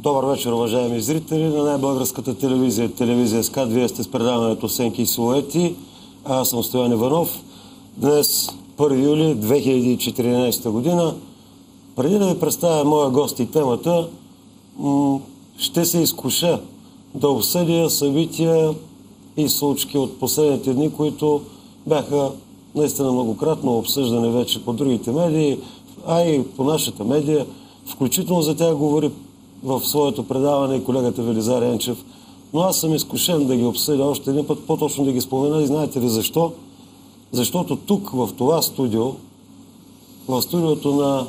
Добър вечер, уважаеми зрители на най-българската телевизия, телевизия СКАТ. Вие сте с предаването Сенки и силуети. Аз съм Стоян Иванов. Днес, 1 юли 2014 година. Преди да ви представя моя гост и темата, ще се изкуша да обсъдя събития и случки от последните дни, които бяха наистина многократно обсъждани вече по другите медии, а и по нашата медия. Включително за тях говори в своето предаване и колегата Велизар Енчев. Но аз съм изкушен да ги обсъдя още един път, по-точно да ги спомена. И знаете ли защо? Защото тук, в това студио, в студиото на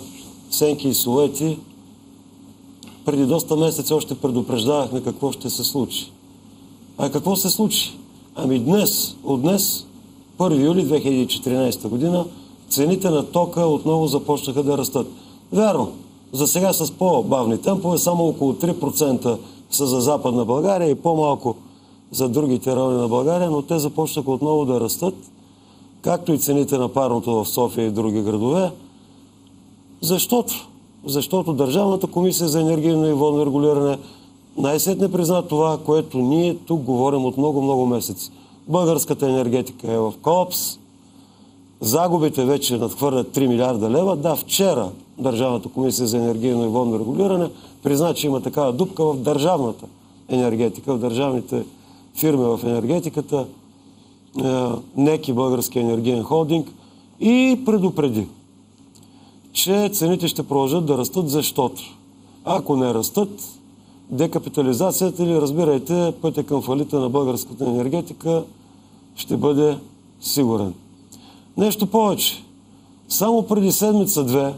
Сенки и силуети, преди доста месеци още предупреждавахме какво ще се случи. А какво се случи? Ами днес, от днес, 1 юли 2014 година, цените на тока отново започнаха да растат. Вярно, за сега с по-бавни темпове, само около 3% са за Западна България и по-малко за другите райони на България, но те започнаха отново да растат, както и цените на парното в София и други градове. Защото Държавната комисия за енергийно и водно регулиране най-сетне призна това, което ние тук говорим от много месеци. Българската енергетика е в колапс, загубите вече надхвърлят 3 милиарда лева. Да, вчера Държавната комисия за енергийно и водно регулиране призна, че има такава дупка в държавната енергетика, в държавните фирми в енергетиката, НЕК, Български енергиен холдинг, и предупреди, че цените ще продължат да растат, защото ако не растат, декапитализацията, или разбирайте, пътя към фалита на българската енергетика ще бъде сигурен. Нещо повече. Само преди седмица-две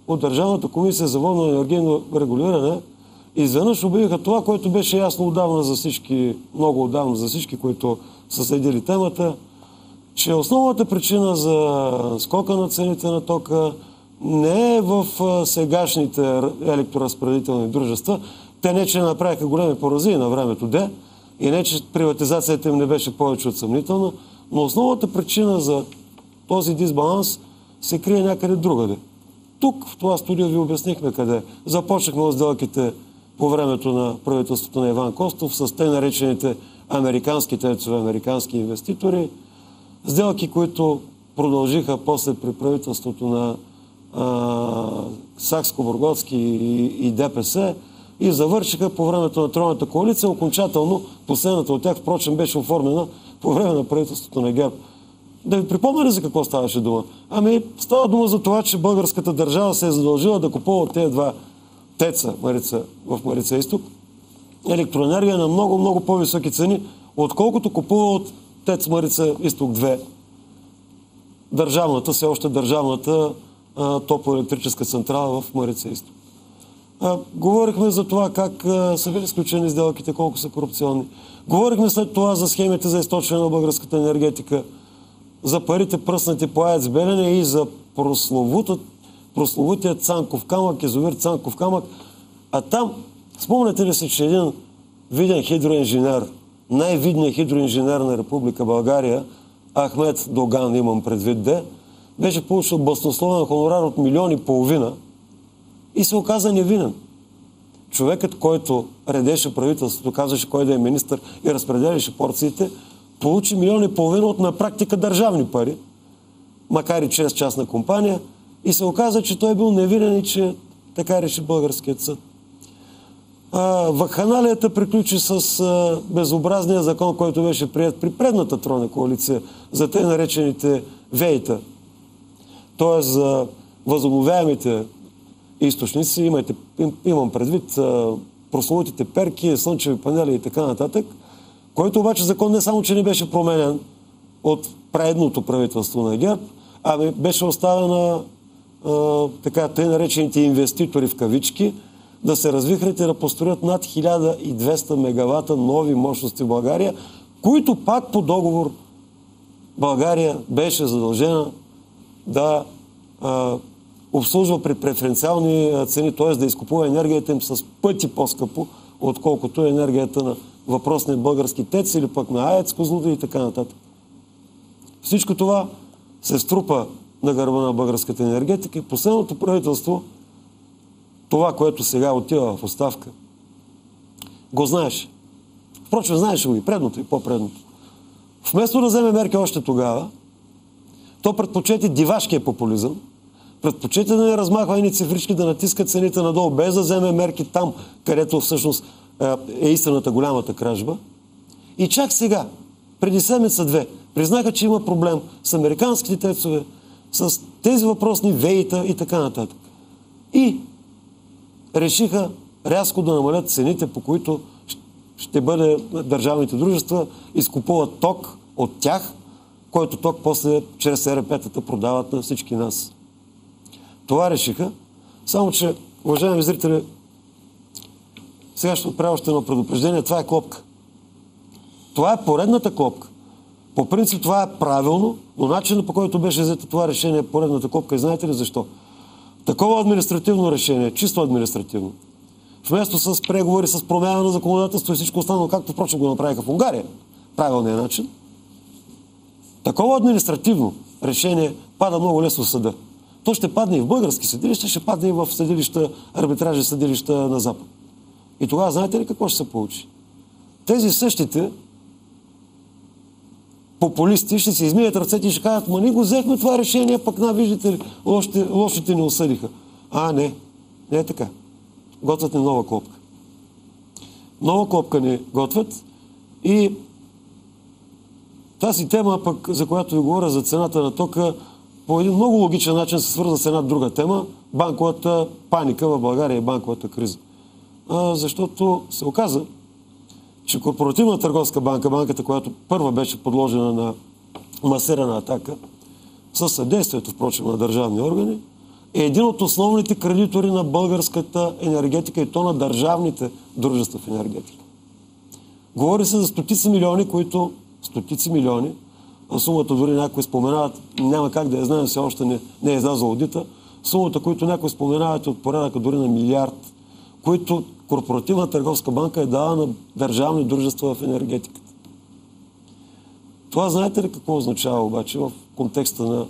от Държавната комисия за водно енергийно регулиране изведнъж обявиха това, което беше ясно отдавна за всички, много отдавна за всички, които са следили темата, че основната причина за скока на цените на тока не е в сегашните електроразпределителни дружества. Те не, че направиха големи поразии на времето и не, че приватизацията им не беше повече от съмнителна, но основната причина за този дисбаланс се крие някъде другаде. Тук, в това студио, ви обяснихме къде. Започнахме сделките по времето на правителството на Иван Костов с тъй наречените американски тецове, американски инвеститори. Сделки, които продължиха после при правителството на Сакскобургготски и ДПС и завършиха по времето на Тройната коалиция. Окончателно, последната от тях, впрочем, беше оформена по време на правителството на ГЕРБ. Да ви припомня ли за какво ставаше дума? Ами, става дума за това, че българската държава се е задължила да купува от тези два теца в Марица Изток електроенергия на много по-високи цени, отколкото купува от ТЕЦ Марица Изток 2. Държавната, все още държавната топлоелектрическа централа в Марица Изток. Говорихме за това как са били сключени сделките, колко са корупционни. Говорихме след това за схемите за източване на българската енергетика, за парите пръснати по АЕЦ Белене и за прословутия Цанков камък, язовир Цанков камък. А там, спомняте ли си, че един виден хидроинженер, най-видният хидроинженер на Република България, Ахмед Доган, имам предвид, беше получил баснословен хонорар от 1,5 милиона и се оказа невинен. Човекът, който редеше правителството, казваше кой да е министър и разпределяше порциите, получи 1,5 милиона от на практика държавни пари, макар и чрез частна компания, и се оказа, че той е бил невинен и че така реши българският съд. Вакханалията приключи с безобразния закон, който беше прият при предната тройна коалиция за тъй наречените ВЕИ-та. Т.е. за възобновяемите източници, имам предвид прословутите перки, слънчеви панели и така нататък, който обаче закон не само, че не беше променен от предното правителство на ГЕРБ, ами беше оставена тъй наречените инвеститори в кавички да се развихрят и да построят над 1200 мегавата нови мощности в България, които пак по договор България беше задължена да обслужва при преференциални цени, т.е. да изкупува енергията им с пъти по-скъпо, отколкото енергията на въпросния български ТЕЦ или пък на АЕЦ, Козлодуй и така нататък. Всичко това се струпа на гърба на българската енергетика и последното правителство, това, което сега отива в оставка, го знаеше. Впрочем, знаеше го и предното, и по-предното. Вместо да вземе мерки още тогава, то предпочете дивашкия популизъм, предпочете да не размахва едни цифрички, да натиска цените надолу, без да вземе мерки там, където всъщност е истината голямата кражба. И чак сега, преди седмица-две, признаха, че има проблем с американските тецове, с тези въпросни веита и така нататък. И решиха рязко да намалят цените, по които ще бъде държавните дружества изкупуват ток от тях, който ток после чрез ЕРП-тата продават на всички нас. Това решиха, само че, уважаеми зрители, сега ще отправя още едно предупреждение, това е клопка. Това е поредната клопка. По принцип това е правилно, но начинът, по който беше взето това решение е поредната клопка. И знаете ли защо? Такова административно решение, чисто административно, вместо с преговори, с промяна на законодателство и всичко останало, както впрочем го направиха в Унгария, правилният начин, такова административно решение пада много лесно в съда. То ще падне и в български съдилища, ще падне и в съдилища, арбитражни съдилища на Запад. И тогава знаете ли какво ще се получи? Тези същите популисти ще си измият ръцете и ще кажат, ма ние го взехме това решение, пък виждате ли, лошите ни осъдиха. Не е така. Готвят ни нова клопка. Нова клопка ни готвят и тази тема, пък, за която ви говоря, за цената на тока, по един много логичен начин се свърза с една друга тема, банковата паника в България и банковата криза. Защото се оказа, че Корпоративна търговска банка, банката, която първа беше подложена на масирана атака, със съдействието, впрочем, на държавни органи, е един от основните кредитори на българската енергетика и то на държавните дружества в енергетика. Говори се за стотици милиони, а сумата дори някои споменават, няма как да я знаем, все още не е излязла аудита, сумата, които някои споменават е от порядъка дори на милиард, които Корпоративна търговска банка е дала на държавни дружества в енергетиката. Това знаете ли какво означава обаче в контекста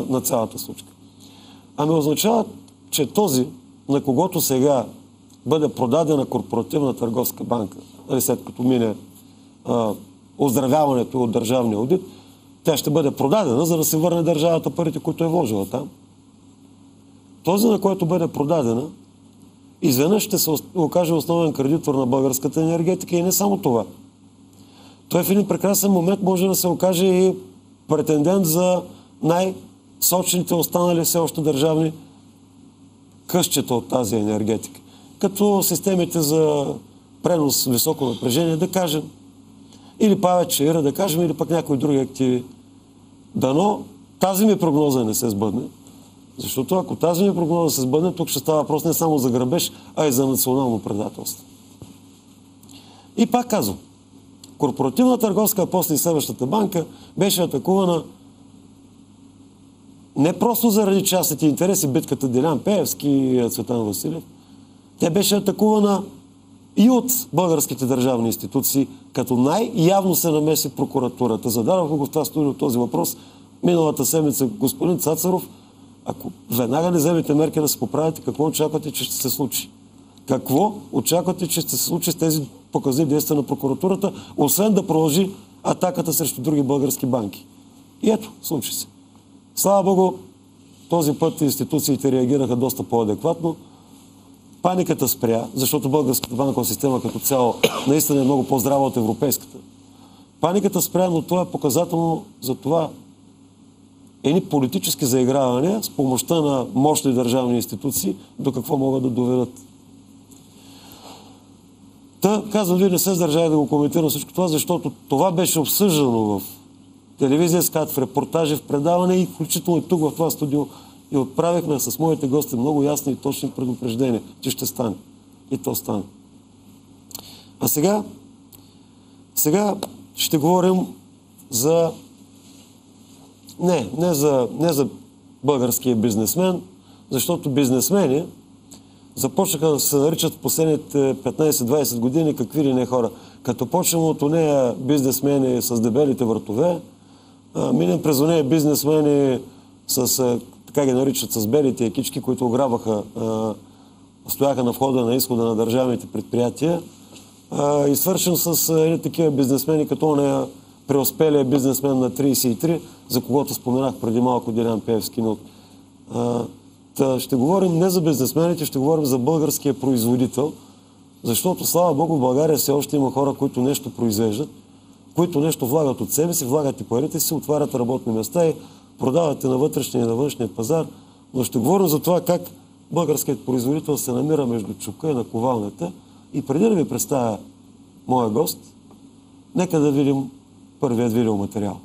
на цялата случка? Означава, че този, на когото сега бъде продадена Корпоративна търговска банка, след като мине оздравяването от държавния аудит, тя ще бъде продадена, за да се върне държавата парите, които е вложила там. Този, на който бъде продадена, изведнъж ще се окаже основен кредитор на българската енергетика и не само това. Той в един прекрасен момент може да се окаже и претендент за най-сочните останали все още държавни къщета от тази енергетика. Като системите за пренос високо напрежение, да кажем, или ПАВЕЦ ЧАИР, да кажем, или пък някои други активи. Дано тази ми прогноза не се сбъдне, защото ако тази ми прогноза се сбъдне, тук ще става въпрос не само за грабеж, а и за национално предателство. И пак казвам, Корпоративна търговска, а после и следващата банка беше атакувана не просто заради частните интереси, битката Делян Пеевски и Цветан Василев. Тя беше атакувана и от българските държавни институции, като най-явно се намеси прокуратурата. Зададох го в това студио този въпрос миналата седмица. Господин Цацаров, ако веднага не вземете мерки да се поправите, какво очаквате, че ще се случи? Какво очаквате, че ще се случи с тези показни действия на прокуратурата, освен да продължи атаката срещу други български банки? И ето, случи се. Слава Богу, този път институциите реагираха доста по-адекватно. Паниката спря, защото българската банкова система като цяло наистина е много по-здрава от европейската. Паниката спря, но това е показателно за това едни политически заигравания с помощта на мощни държавни институции до какво могат да доведат. Казвам, вие не се сдържали да го коментирам всичко това, защото това беше обсъждано в телевизия, в репортажи, в предаване и включително и тук в това студио и отправихме с моите гости много ясни и точни предупреждения, че ще стане. И то стане. А сега ще говорим за не за българския бизнесмен, защото бизнесмени започнаха да се наричат в последните 15-20 години какви ли не хора. Като почнем от нея бизнесмени с дебелите вратове, минем през нея бизнесмени с, така ги наричат, с белите екички, които ограбваха, стояха на входа на изхода на държавните предприятия. и свършен с такива бизнесмени, като нея преуспелия бизнесмен на 33, за когото споменах преди малко, Делян Пеевски. Но, ще говорим не за бизнесмените, ще говорим за българския производител, защото, слава Богу, в България все още има хора, които нещо произвеждат, които нещо влагат от себе си, влагат и парите си, отварят работни места и продават и на вътрешния и на външния пазар. Но ще говорим за това как българският производител се намира между чука и наковалнята. И преди да ви представя моя гост, нека да видим първият видеоматериал.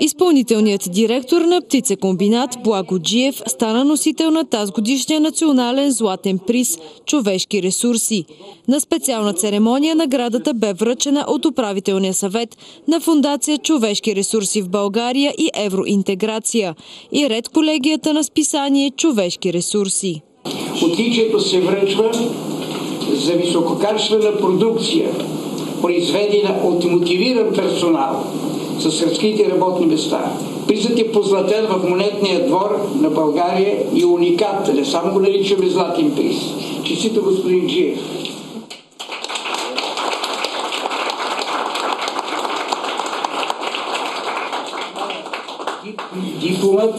Изпълнителният директор на птицекомбинат Благо Джиев стана носител на тазгодишния национален златен приз «Човешки ресурси». На специална церемония наградата бе връчена от управителния съвет на Фондация «Човешки ресурси в България» и Евроинтеграция и ред колегията на списание «Човешки ресурси». Отличието се връчва за висококачествена продукция, произведена от мотивиран персонал с разкрити работни места. Призът е позлатен в монетния двор на България и уникат, не само го наричаме златен приз. Честито, господин Джиев. Дипломът,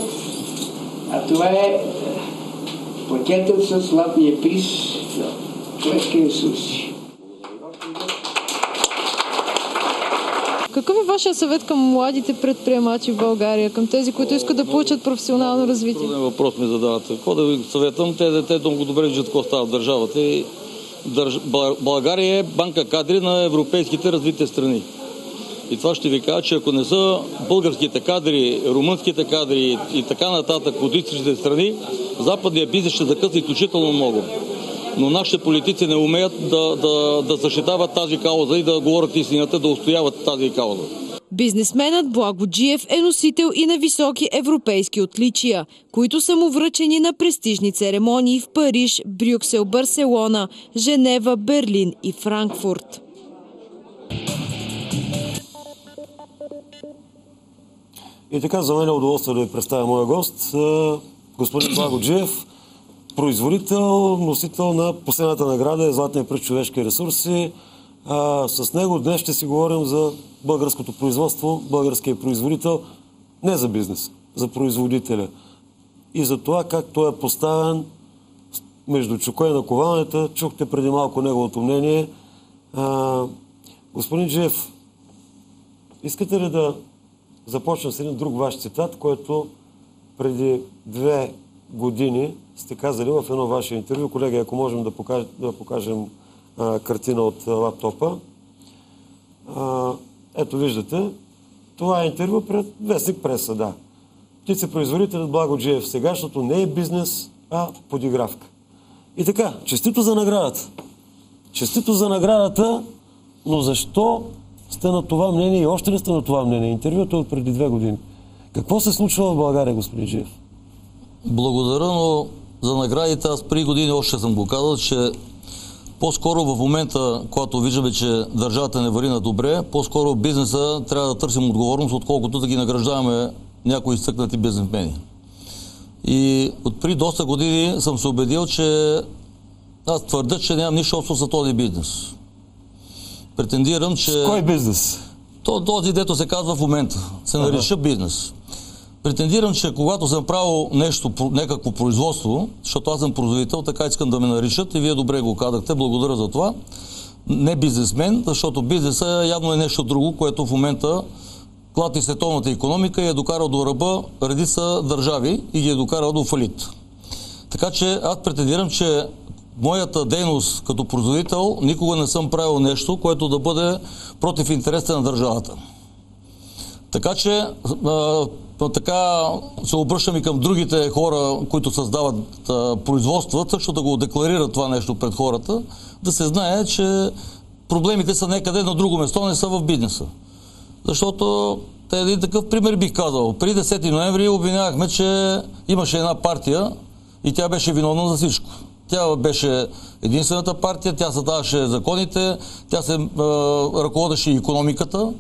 а това е пакетът с златния приз «Човешки ресурси». Какъв е вашия съвет към младите предприемачи в България, към тези, които искат да получат професионално развитие? Труден въпрос ми задавате. Какво да ви съветвам? Те много добре виждат какво става в държавата. България е банка кадри на европейските развитите страни. И това ще ви кажа, че ако не са българските кадри, румънските кадри и така нататък от източните страни, западният бизнес ще закъсне изключително много. Но нашите политици не умеят да защитават тази кауза и да говорят истината, да устояват тази кауза. Бизнесменът Благо Джиев е носител и на високи европейски отличия, които са му връчени на престижни церемонии в Париж, Брюксел, Барселона, Женева, Берлин и Франкфурт. И така, за мен е удоволствие да ви представя моя гост, господин Благо Джиев, производител, носител на последната награда е Златния приз «Човешки ресурси». С него днес ще си говорим за българското производство, българския производител, не за бизнес, за производителя. И за това как той е поставен между чука и наковалнята. Чухте преди малко неговото мнение. Господин Джиев, искате ли да започнем с един друг ваш цитат, който преди 2 години сте казали в едно ваше интервю? Колеги, ако можем да покажем картина от лаптопа. Ето виждате, това е интервю пред вестник Преса, да. Птицепроизводителят Благо Джиев, сегашното не е бизнес, а подигравка. И така, честито за наградата. Честито за наградата, но защо сте на това мнение и още ли сте на това мнение? Интервюто от преди 2 години. Какво се случва в България, господин Джиев? Благодаря, но за наградите аз преди години още съм го казал, че по-скоро в момента, когато виждаме, че държавата не върви на добре, по-скоро бизнеса трябва да търсим отговорност, отколкото да ги награждаваме някои изтъкнати бизнесмени. И от преди доста години съм се убедил, че аз твърдя, че нямам нищо общо с този бизнес. Претендирам, че... С кой бизнес? Този, дето се казва в момента, се нарича бизнес. Претендирам, че когато съм правил нещо, някакво производство, защото аз съм производител, така искам да ме наричат и вие добре го казахте, благодаря за това. Не бизнесмен, защото бизнесът явно е нещо друго, което в момента клати световната икономика и е докарал до ръба редица държави и ги е докарал до фалит. Така че аз претендирам, че моята дейност като производител никога не съм правил нещо, което да бъде против интересите на държавата. Така че така се обръщам и към другите хора, които създават производства, също да го декларират това нещо пред хората, да се знае, че проблемите са някъде на друго место, не са в бизнеса. Защото един такъв пример бих казал. При 10 ноември обвинявахме, че имаше една партия и тя беше виновна за всичко. Тя беше единствената партия, тя създаваше законите, тя се ръководеше и икономиката.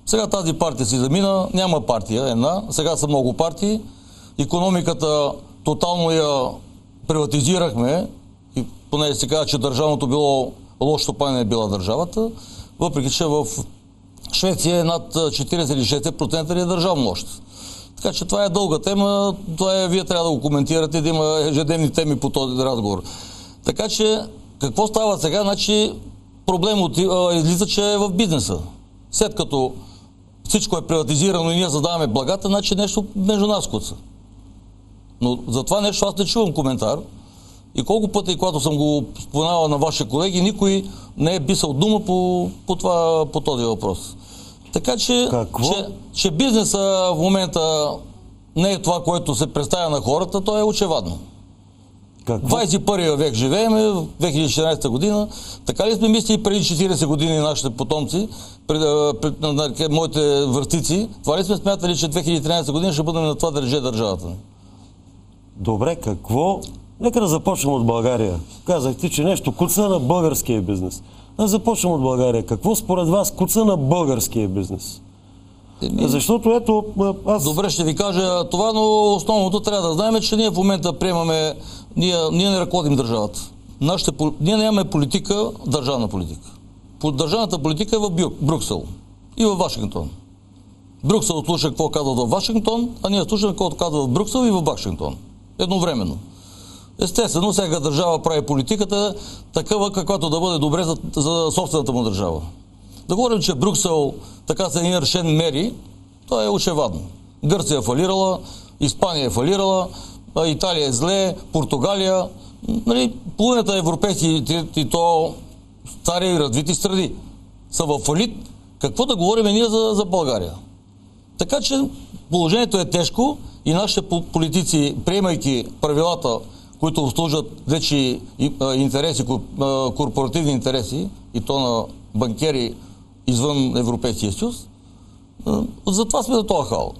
Сега тази партия си замина, няма партия една, сега са много партии. Икономиката тотално я приватизирахме, и поне се казва, че държавното било лошо стопанин е била държавата, въпреки че в Швеция е над 40 или 60% е държавно още. Така че това е дълга тема, вие трябва да го коментирате, да има ежедневни теми по този разговор. Така че, какво става сега? Значи, проблемът излиза, че е в бизнеса. След като всичко е приватизирано и ние задаваме благата, значи нещо между нас куца. Но за това нещо аз не чувам коментар. И колко пъти, когато съм го споменавал на ваши колеги, никой не е писал дума по този въпрос. Така че бизнеса в момента не е това, което се представя на хората, то е очевадно. 21 век живееме, в 2014 година. Така ли сме мислили преди 40 години нашите потомци, моите връстици? Това ли сме смятали, че 2013 година ще бъдем на това да реже държавата? Добре, какво? Нека да започнем от България. Казахте, че нещо куца на българския бизнес. Да започнем от България. Какво според вас куца на българския бизнес? Защото ето... Добре, ще ви кажа това, но основното трябва да знаем, че ние в момента приемаме... Ние не ръководим държавата. Ние нямаме политика, държавна политика. Държавната политика е в Брюксел и в Вашингтон. Брюксел слуша какво казва в Вашингтон, а ние слушаме какво казва в Брюксел и в Вашингтон. Едновременно. Естествено, всяка държава прави политиката такава, каквато да бъде добре за собствената му държава. Да говорим, че Брюксел така се един решен мери, то е очевадно. Гърция е фалирала, Испания е фалирала, Италия е зле, Португалия, нали, половината европейски и то стари и развити страни са в фалит. Какво да говорим ние за България? Така че положението е тежко и нашите политици, приемайки правилата, които обслужат вече интереси, корпоративни интереси, и то на банкери извън Европейския съюз, затова сме на този хал.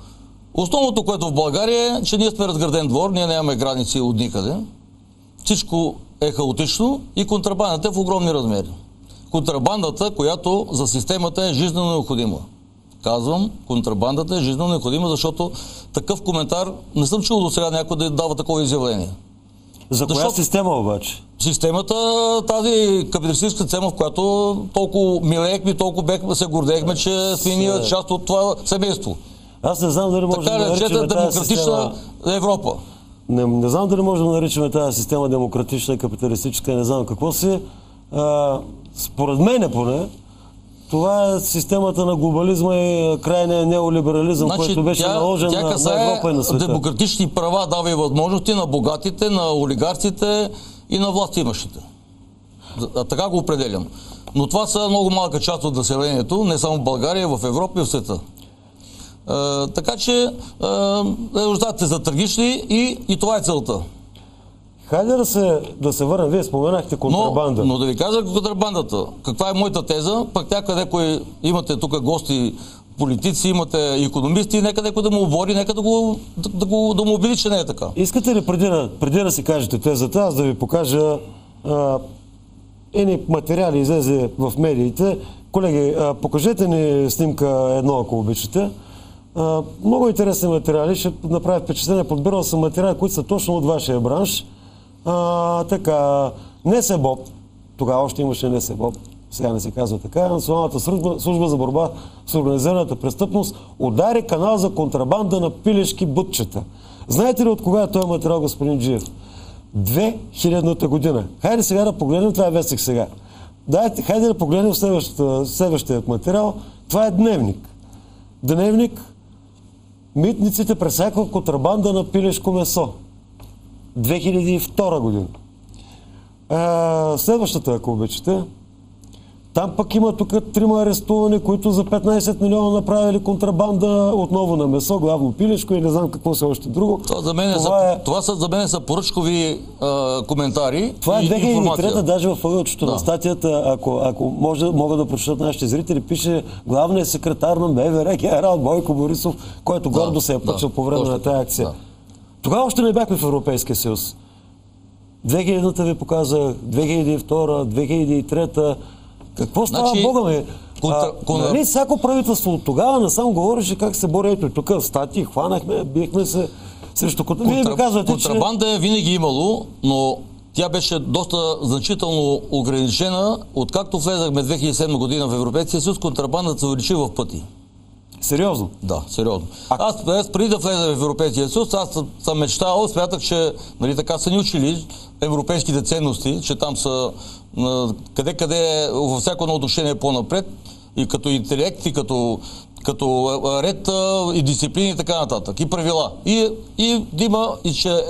Основното, което в България е, че ние сме разграден двор, ние нямаме граници от никъде. Всичко е хаотично и контрабандата е в огромни размери. Контрабандата, която за системата е жизненно необходима. Казвам, контрабандата е жизненно необходима, защото такъв коментар не съм чул до сега някой да дава такова изявление. За коя система обаче? Системата, тази капиталистическа система, в която толкова милеехме, толкова се гордеехме, че сме ние част от това семейство. Аз не знам дали можем да наричаме тази система... Европа. Не знам дали можем да наричаме тази система демократична, капиталистическа, не знам какво си. Според мен поне, това е системата на глобализма и крайния неолиберализъм, който беше наложен на Европа и на света. Демократични права дава и възможности на богатите, на олигарците и на властимащите. Така го определям. Но това са много малка част от населението, не само в България, в Европа и в света. Така че резултатите са трагични и това е целта. Хайде да се върнем. Вие споменахте контрабанда. Но да ви кажа контрабандата. Каква е моята теза? Пък някъде имате тук гости, политици, имате икономисти, нека някой да му обори, нека да му убеди, че не е така. Искате ли преди да си кажете тезата, аз да ви покажа едни материали излезе в медиите. Колеги, покажете ни снимка едно, ако обичате. Много интересни материали, ще направя впечатление. Подбирал съм материали, които са точно от вашия бранш. Така, НСБОП, тогава още имаше НСБОП, сега не се казва така, Националната служба за борба с организираната престъпност удари канал за контрабанда на пилешки бутчета. Знаете ли от кога е този материал, господин Джиев? 2000-та година. Хайде сега да погледнем, това е вестник сега. Хайде да погледнем следващия материал. Това е дневник. Дневник. Митниците пресякват контрабанда на пилешко месо. 2002 година. Следващата, ако обичате. Там пък има тук 3 арестувани, които за 15 милиона направили контрабанда отново на месо, главно пилешко и не знам какво се още друго. Това за мен са поръчкови коментари. Това е 2003, даже в ъгълчето на статията, ако могат да прочитат нашите зрители, пише главният секретар на МВР, генерал Бойко Борисов, който гордо се е пъчал по време на тази акция. Да. Тогава още не бяхме в Европейския съюз. 2000-та ви показах, 2002-та, 2003-та. Какво става, Бога ми? Нали, всяко правителство от тогава насам говореше как се бори. Ето тук в статии хванахме, бихме се срещу... Вие ми казвате, контрабанда винаги имало, но тя беше доста значително ограничена. Откакто влезахме 2007 година в Европейския съюз, контрабандата се увеличи в пъти. Сериозно? Да, сериозно. Аз преди да влеза в Европейския съюз, аз съм мечтал, смятах, че нали, така са ни учили европейските ценности, че там са къде във всяко едно отношение по-напред, и като интелект, и като ред, и дисциплини и така нататък, и правила. И да има, и че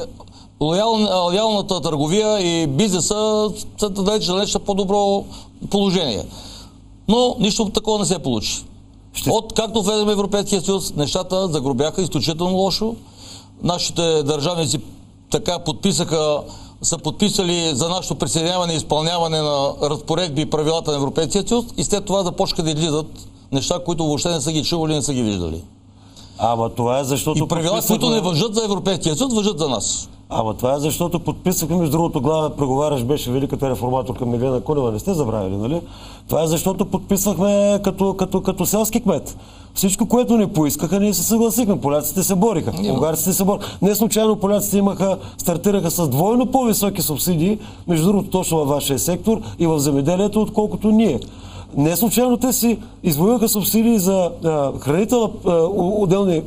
лоялната търговия и бизнеса са далеч по-добро положение. Но нищо такова не се получи. Както влезем в Европейския съюз, нещата загробяха изключително лошо. Нашите държавници така са подписали за нашето присъединяване и изпълняване на разпоредби и правилата на Европейския съюз и след това започнаха да излизат неща, които въобще не са ги чували, не са ги виждали. Ама това е защото... И правила, които не важат за Европейския съюз, важат за нас. Ама това е защото подписахме, между другото, главен преговарящ беше великата реформаторка Меглена Кунева, не сте забравили, нали? Това е защото подписвахме като селски кмет. Всичко, което не поискаха, ние се съгласихме. Поляците се бориха. Унгарците се бориха. Не случайно поляците стартираха с двойно по-високи субсидии, между другото точно във вашия сектор и в земеделието, отколкото ние. Не случайно те си извоюваха субсидии за отделни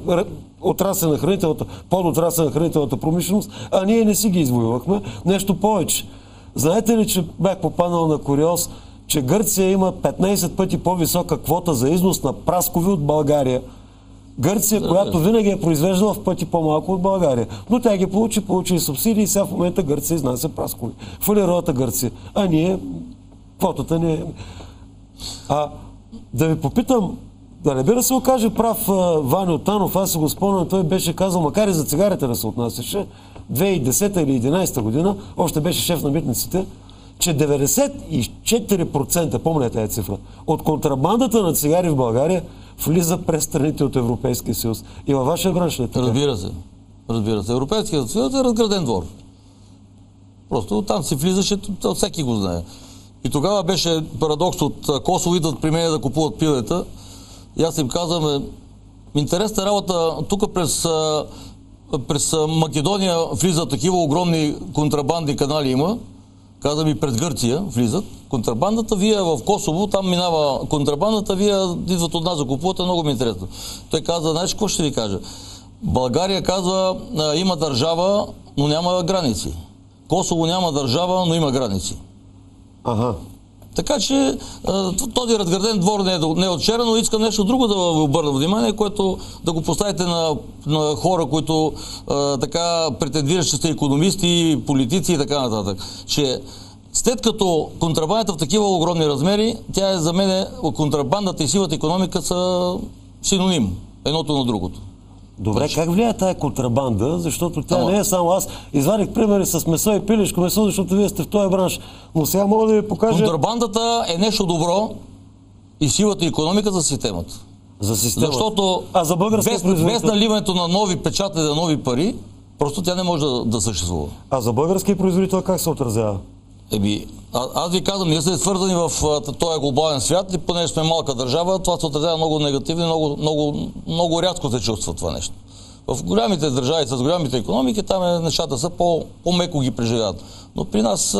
отрасли на хранителната, подотрасли на хранителната промишленост, а ние не си ги извоювахме. Нещо повече. Знаете ли, че бях попаднал на куриоз, че Гърция има 15 пъти по-висока квота за износ на праскови от България. Гърция, която винаги е произвеждала в пъти по-малко от България. Но тя ги получи субсидии и сега в момента Гърция изнася праскови. Фалиралата Гърция. А ние, квотата не е... Да ви попитам, да не би да се окаже прав Ваньо Танов, аз си го спомням, той беше казал, макар и за цигарите да се отнасяше, 2010 или 2011 година, още беше шеф на митниците, че 94%, помня тази цифра, от контрабандата на цигари в България влиза през страните от Европейския съюз. И във вашия бранш не така? Разбира се. Европейският съюз е разграден двор. Просто там си влизаше, всеки го знае. И тогава беше парадокс от Косово, идват при мен да купуват пилета. И аз им казвам, интересна работа, тук през Македония влизат такива огромни контрабандни канали има. Казвам и през Гърция влизат контрабандата. Вие в Косово, там минава контрабандата, вие идват от нас да купувате, много ми е интересно. Той каза, знаеш какво ще ви кажа? България казва, има държава, но няма граници. Косово няма държава, но има граници. Ага. Така че този разграден двор не е от вчера, но искам нещо друго да ви обърна внимание, което да го поставите на хора, които така претендират, че сте икономисти, политици и така нататък. Че след като контрабандата в такива огромни размери, тя е за мен, контрабандата и сивата икономика са синоним едното на другото. Добре, как влияе тая контрабанда? Защото тя не е само аз. Извадих примери с месо и пилешко месо, защото вие сте в този бранш. Но сега мога да ви покажа... Контрабандата е нещо добро и сивата икономика за системата. За системата. Защото без наливането на нови печати, на нови пари, просто тя не може да съществува. А за българския производител как се отразява? Аз ви казвам, ние сме свързани в този глобален свят и понеже сме малка държава, това се отразява много негативно, много рядко се чувства това нещо. В голямите държави с голямите икономики, там нещата са по-меко ги преживяват. Но при нас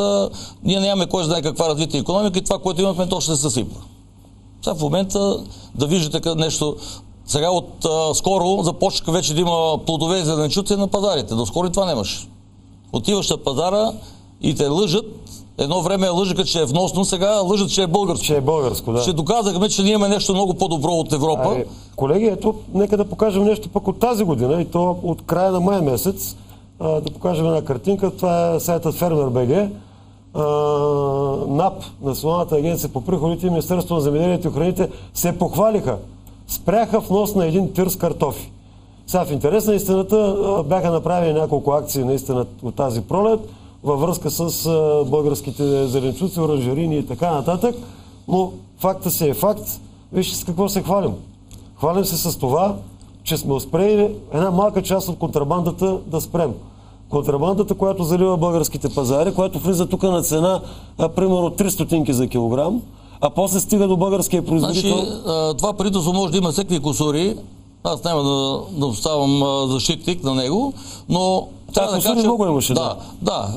ние нямаме кой знае каква развита икономика и това, което имахме, то ще се съсипва. Сега в момента да виждате нещо. Сега от скоро започнаха вече да има плодове и зеленчуци на пазарите. До скоро и това нямаше. Отиваш на пазара и те лъжат. Едно време лъжаха, че е вносно, сега лъжат, че е българско. Че е българско, да. Ще доказахме, че ние имаме нещо много по-добро от Европа. Колеги, ето, нека да покажем нещо пък от тази година и то от края на май месец. Да покажем една картинка. Това е сайтът Фермер.bg. НАП, Националната агенция по приходите и Министерството на земеделието и храните се похвалиха. Спряха внос на 1 тир с картофи. Сега в интерес на истината бяха направени няколко акции наистина от тази пролет във връзка с българските зеленчуци, оранжерини и така нататък, но факта си е факт. Вижте с какво се хвалим. Хвалим се с това, че сме успели една малка част от контрабандата да спрем. Контрабандата, която залива българските пазари, която влиза тук на цена примерно 3 стотинки за килограм, а после стига до българския производител. Значи, това правителство може да има всеки кусури. Аз няма да ставам защитник на него, но трябва да кажа, че... много имаше, да.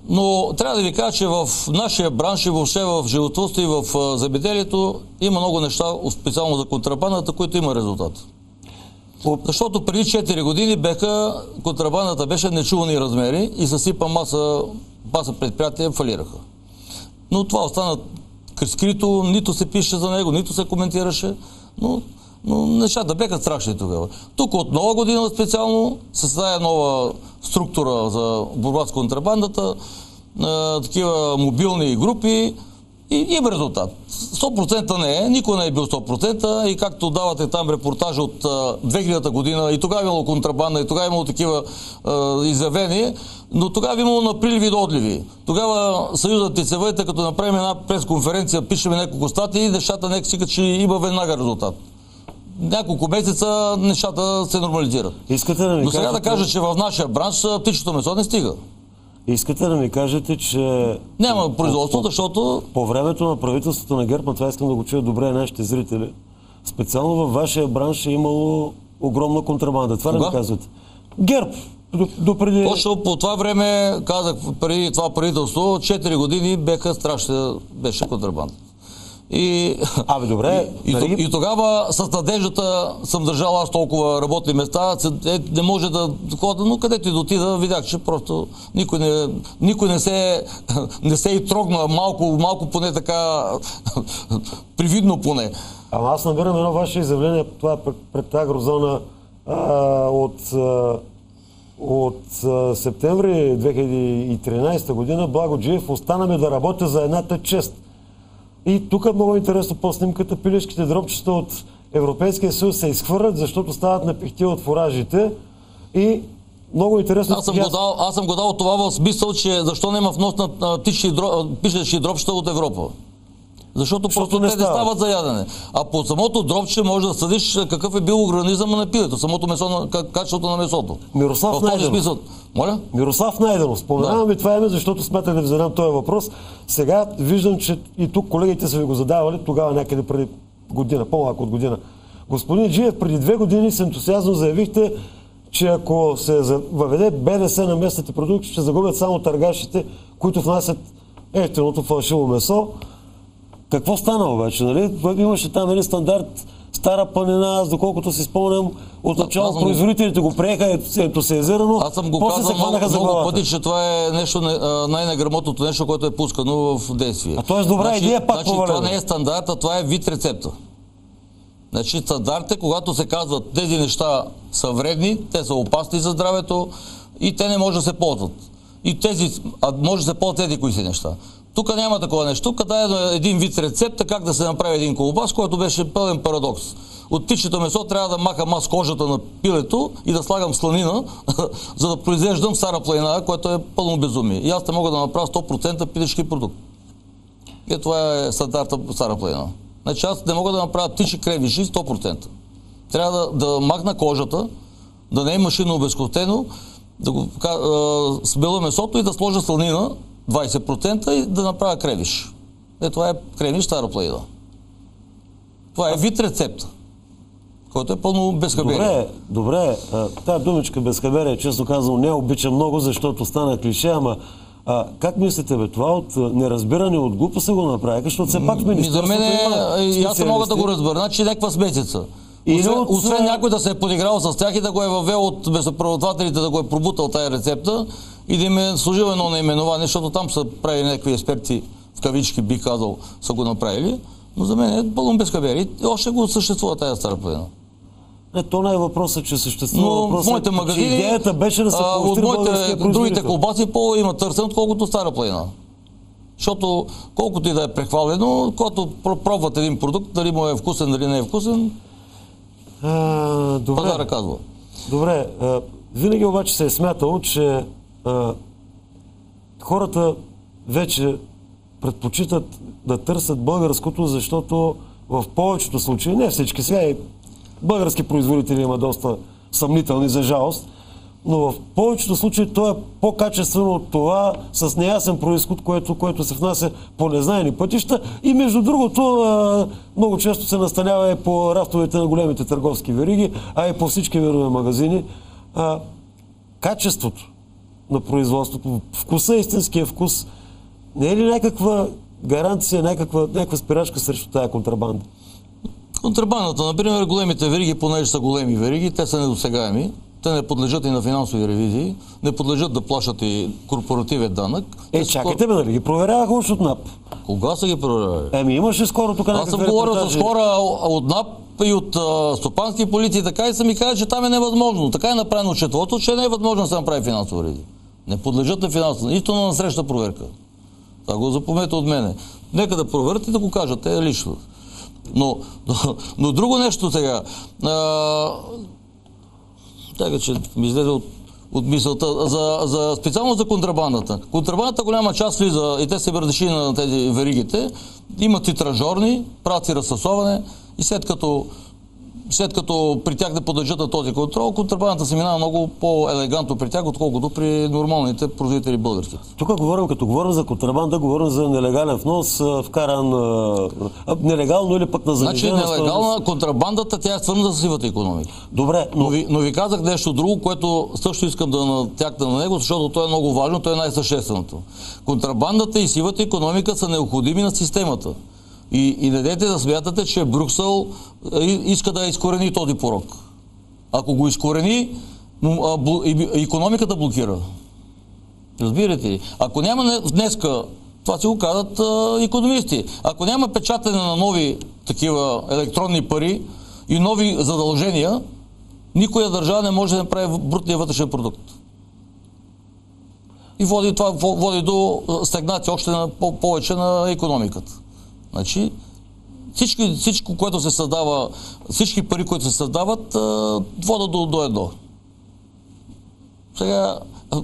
Но трябва да ви кажа, че в нашия бранш и въобще в животновството и в земеделието има много неща, специално за контрабандата, които има резултат. Защото преди 4 години контрабандата беше нечувани размери и съсипа маса предприятия фалираха. Но това остана скрито, нито се пише за него, нито се коментираше, но нещата бяха страшни тогава. Тук от нова година специално се създаде нова структура за борба с контрабандата, такива мобилни групи и има резултат. 100% не е, никой не е бил 100% и както давате там репортажа от 2000-та година, и тогава имало контрабанда, и тогава имало такива изявения, но тогава имало на приливи до отливи. Тогава Съюзът ТЦВ-та, като направим една пресконференция, пишеме няколко статии и нещата нека си че има веднага резултат. Няколко месеца нещата се нормализират. Но сега да кажа, че в нашия бранш птичето месо не стига. Искате да ми кажете, че... Няма производство, защото... По времето на правителството на ГЕРБ, това искам да го чуя добре нашите зрители, специално във вашия бранш е имало огромна контрабанда. Това не ми казвате. ГЕРБ! Допреди... Точно по това време, казах, преди това правителство, 4 години беше контрабанда. Добре. И тогава с надеждата съм държал аз толкова работни места, не може да хода, но където и да отида, видях, че просто никой не се и трогна, малко поне така, привидно поне. Ама аз набирам едно ваше изявление, това пред тази грозона от септември 2013 година. Благо Джиев, останаме да работя за едната чест. И тук много интересно по снимката, пилешките дробчета от Европейския съюз се изхвърлят, защото стават напихти от фуражите и много интересно... Аз съм го дал това в смисъл, че защо няма внос на пилешки дробчета от Европа. Защото просто те не стават за ядене. А по самото дробче може да съдиш какъв е бил организъм на пилето, самото месо, качеството на месото. Мирослав Найденов. Моля? Мирослав Найденов. Споменавам ви това име, защото смятах да ви задам този въпрос. Сега виждам, че и тук колегите са ви го задавали тогава някъде преди година, по-малко от година. Господин Джиев, преди 2 години с ентусиазъм заявихте, че ако се въведе БДС на местните продукти, ще загубят само търгашите, които внасят ефтиното фалшиво месо. Какво стана обаче, нали? Имаше там стандарт Стара планина, аз доколкото си спомням, отначало производителите го приеха ентусиазирано. Аз съм го казал много пъти, че това е нещо най-неграмотното нещо, което е пускано в действие. А т.е. добра идея пак повалена. Това не е стандарт, а това е вид рецепта. Значи стандарт е, когато се казват тези неща са вредни, те са опасни за здравето и те не може да се ползват. И може да се ползват тези кои си неща. Тук няма такова нещо. Тук е един вид рецепта как да се направи един колбас, който беше пълен парадокс. От птичето месо трябва да махам аз кожата на пилето и да слагам сланина, за да произвеждам Стара планина, което е пълно безумие. И аз не мога да направя 100% пилешки продукт. И това е стандарта Стара планина. Значи аз не мога да направя птичи кревиши 100%. Трябва да махна кожата, да не е машинно обезкостено, да го смела месото и да сложа сланина 20% и да направя кревиш. Това е кревиш Стара планина. Това е вид рецепта, който е пълно безхаберие. Добре. Тая думичка безхаберие, честно казвам, не обичам много, защото стана клише, ама как мислите, бе? Това от неразбиране, от глупо се го направиха, защото все пак в министерството има специалисти. Аз мога да го разбера. Значи някаква смесица. Освен някой да се е подиграл с тях и да го е въвел от месоправодателите, да го е пробутал тая рецепта и да им е служил едно наименование, защото там са правили някакви експерти, в кавички бих казал, са го направили. Но за мен е пълно безхаберие. И още го съществува тая Стара планина. То не е въпросът, че съществува. Но в моите магазини, идеята беше да се от моите другите колбаси има търсен, отколкото Стара планина. Защото колкото и да е прехвалено, когато пробват един продукт, дали му е вкусен, дали не е вкусен, пазара казва. Добре. Винаги обаче се е смятало, че хората вече предпочитат да търсят българското, защото в повечето случаи, не всички, сега и български производители има доста съмнителни, за жалост, но в повечето случаи то е по-качествено от това с неясен произход, което се внася по незнайни пътища. И между другото, много често се настанява и по рафтовете на големите търговски вериги, а и по всички видове магазини. Качеството на производството, вкуса, истинския вкус, не е ли някаква гаранция, някаква спирачка срещу тая контрабанда? Контрабандата, например, големите вериги, понеже са големи вериги, те са недосегаеми. Те не подлежат и на финансови ревизии, не подлежат да плащат и корпоративен данък. Чакайте бе, нали ги проверяваха още от НАП? Кога са ги проверявали? Имаше скоро тук някакви репортажи. Аз съм говорил с хора от НАП и от стопански полиции, така и са ми казали, че там е невъзможно. Така е направено четвърто, че не е възможно да се направи финансова ревизия. Не подлежат на финансова, нито на насрещна проверка. Това го запомнете от мене. Нека да проверят и да го кажат, те лично. Но друго нещо сега. Така че ми излезе от мисълта. Специално за контрабандата. Контрабандата голяма част влиза и те се разрешили на тези веригите. Имат и тражорни, правят си разфасоване и след като при тях не подлежат на този контрол, контрабандата се минава много по-елегантно при тях, отколкото при нормалните производители българските. Тук като говорим за контрабанда, говорим за нелегален внос, вкаран нелегално или пък на занижена. Значи нелегална контрабандата, тя е свързана с сивата икономика. Добре, но ви казах нещо друго, което също искам да натякна на него, защото то е много важно, то е най-същественото. Контрабандата и сивата икономика са необходими на системата. И не дайте да смятате, че Брюксел иска да изкорени този порок. Ако го изкорени, икономиката блокира. Разбирате ли? Ако няма днеска, това си го казват икономисти, ако няма печатане на нови такива електронни пари и нови задължения, никоя държава не може да направи брутния вътрешен продукт. И това води до стагнация още повече на икономиката. Значи, всичко, което се създава, всички пари, които се създават, водят до едно. Сега,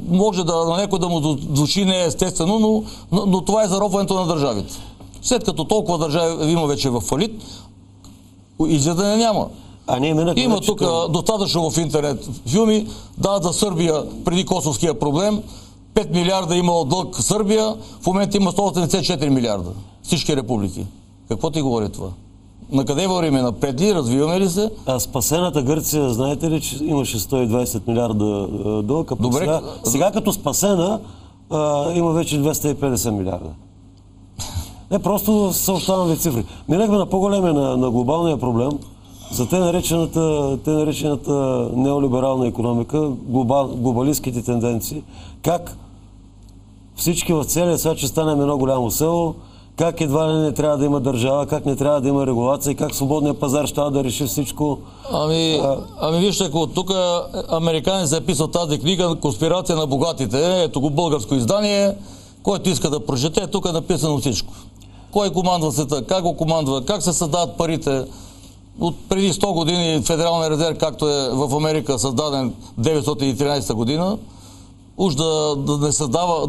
може на някой да му звучи неестествено, но това е заробването на държавите. След като толкова държави има вече в фалит, изядане няма. Има тук достатъчно в интернет филми, за Сърбия преди косовския проблем, 5 милиарда имало дълг Сърбия, в момента има 184 милиарда. Всички републики. Какво ти говори това? На къде вървим? Напред ли? Развиваме ли се? Спасената Гърция, знаете ли, че имаше 120 милиарда дълг, а сега като спасена има вече 250 милиарда. Просто съобщавам ви цифри. Минахме на по-големия, на глобалния проблем, за те наречената неолиберална икономика, глобалистските тенденции, как всички в целия свят ще станем едно голямо село, как едва ли не трябва да има държава, как не трябва да има регулация, как свободния пазар ще да реши всичко. Вижте, ако тук американец е писал тази книга "Конспирация на богатите", ето го българско издание, който иска да прочете, тук е написано всичко. Кой командва света, как го командва, как се създават парите. От преди 100 години Федералния резерв, както е в Америка създаден 913 година, уж да не създава,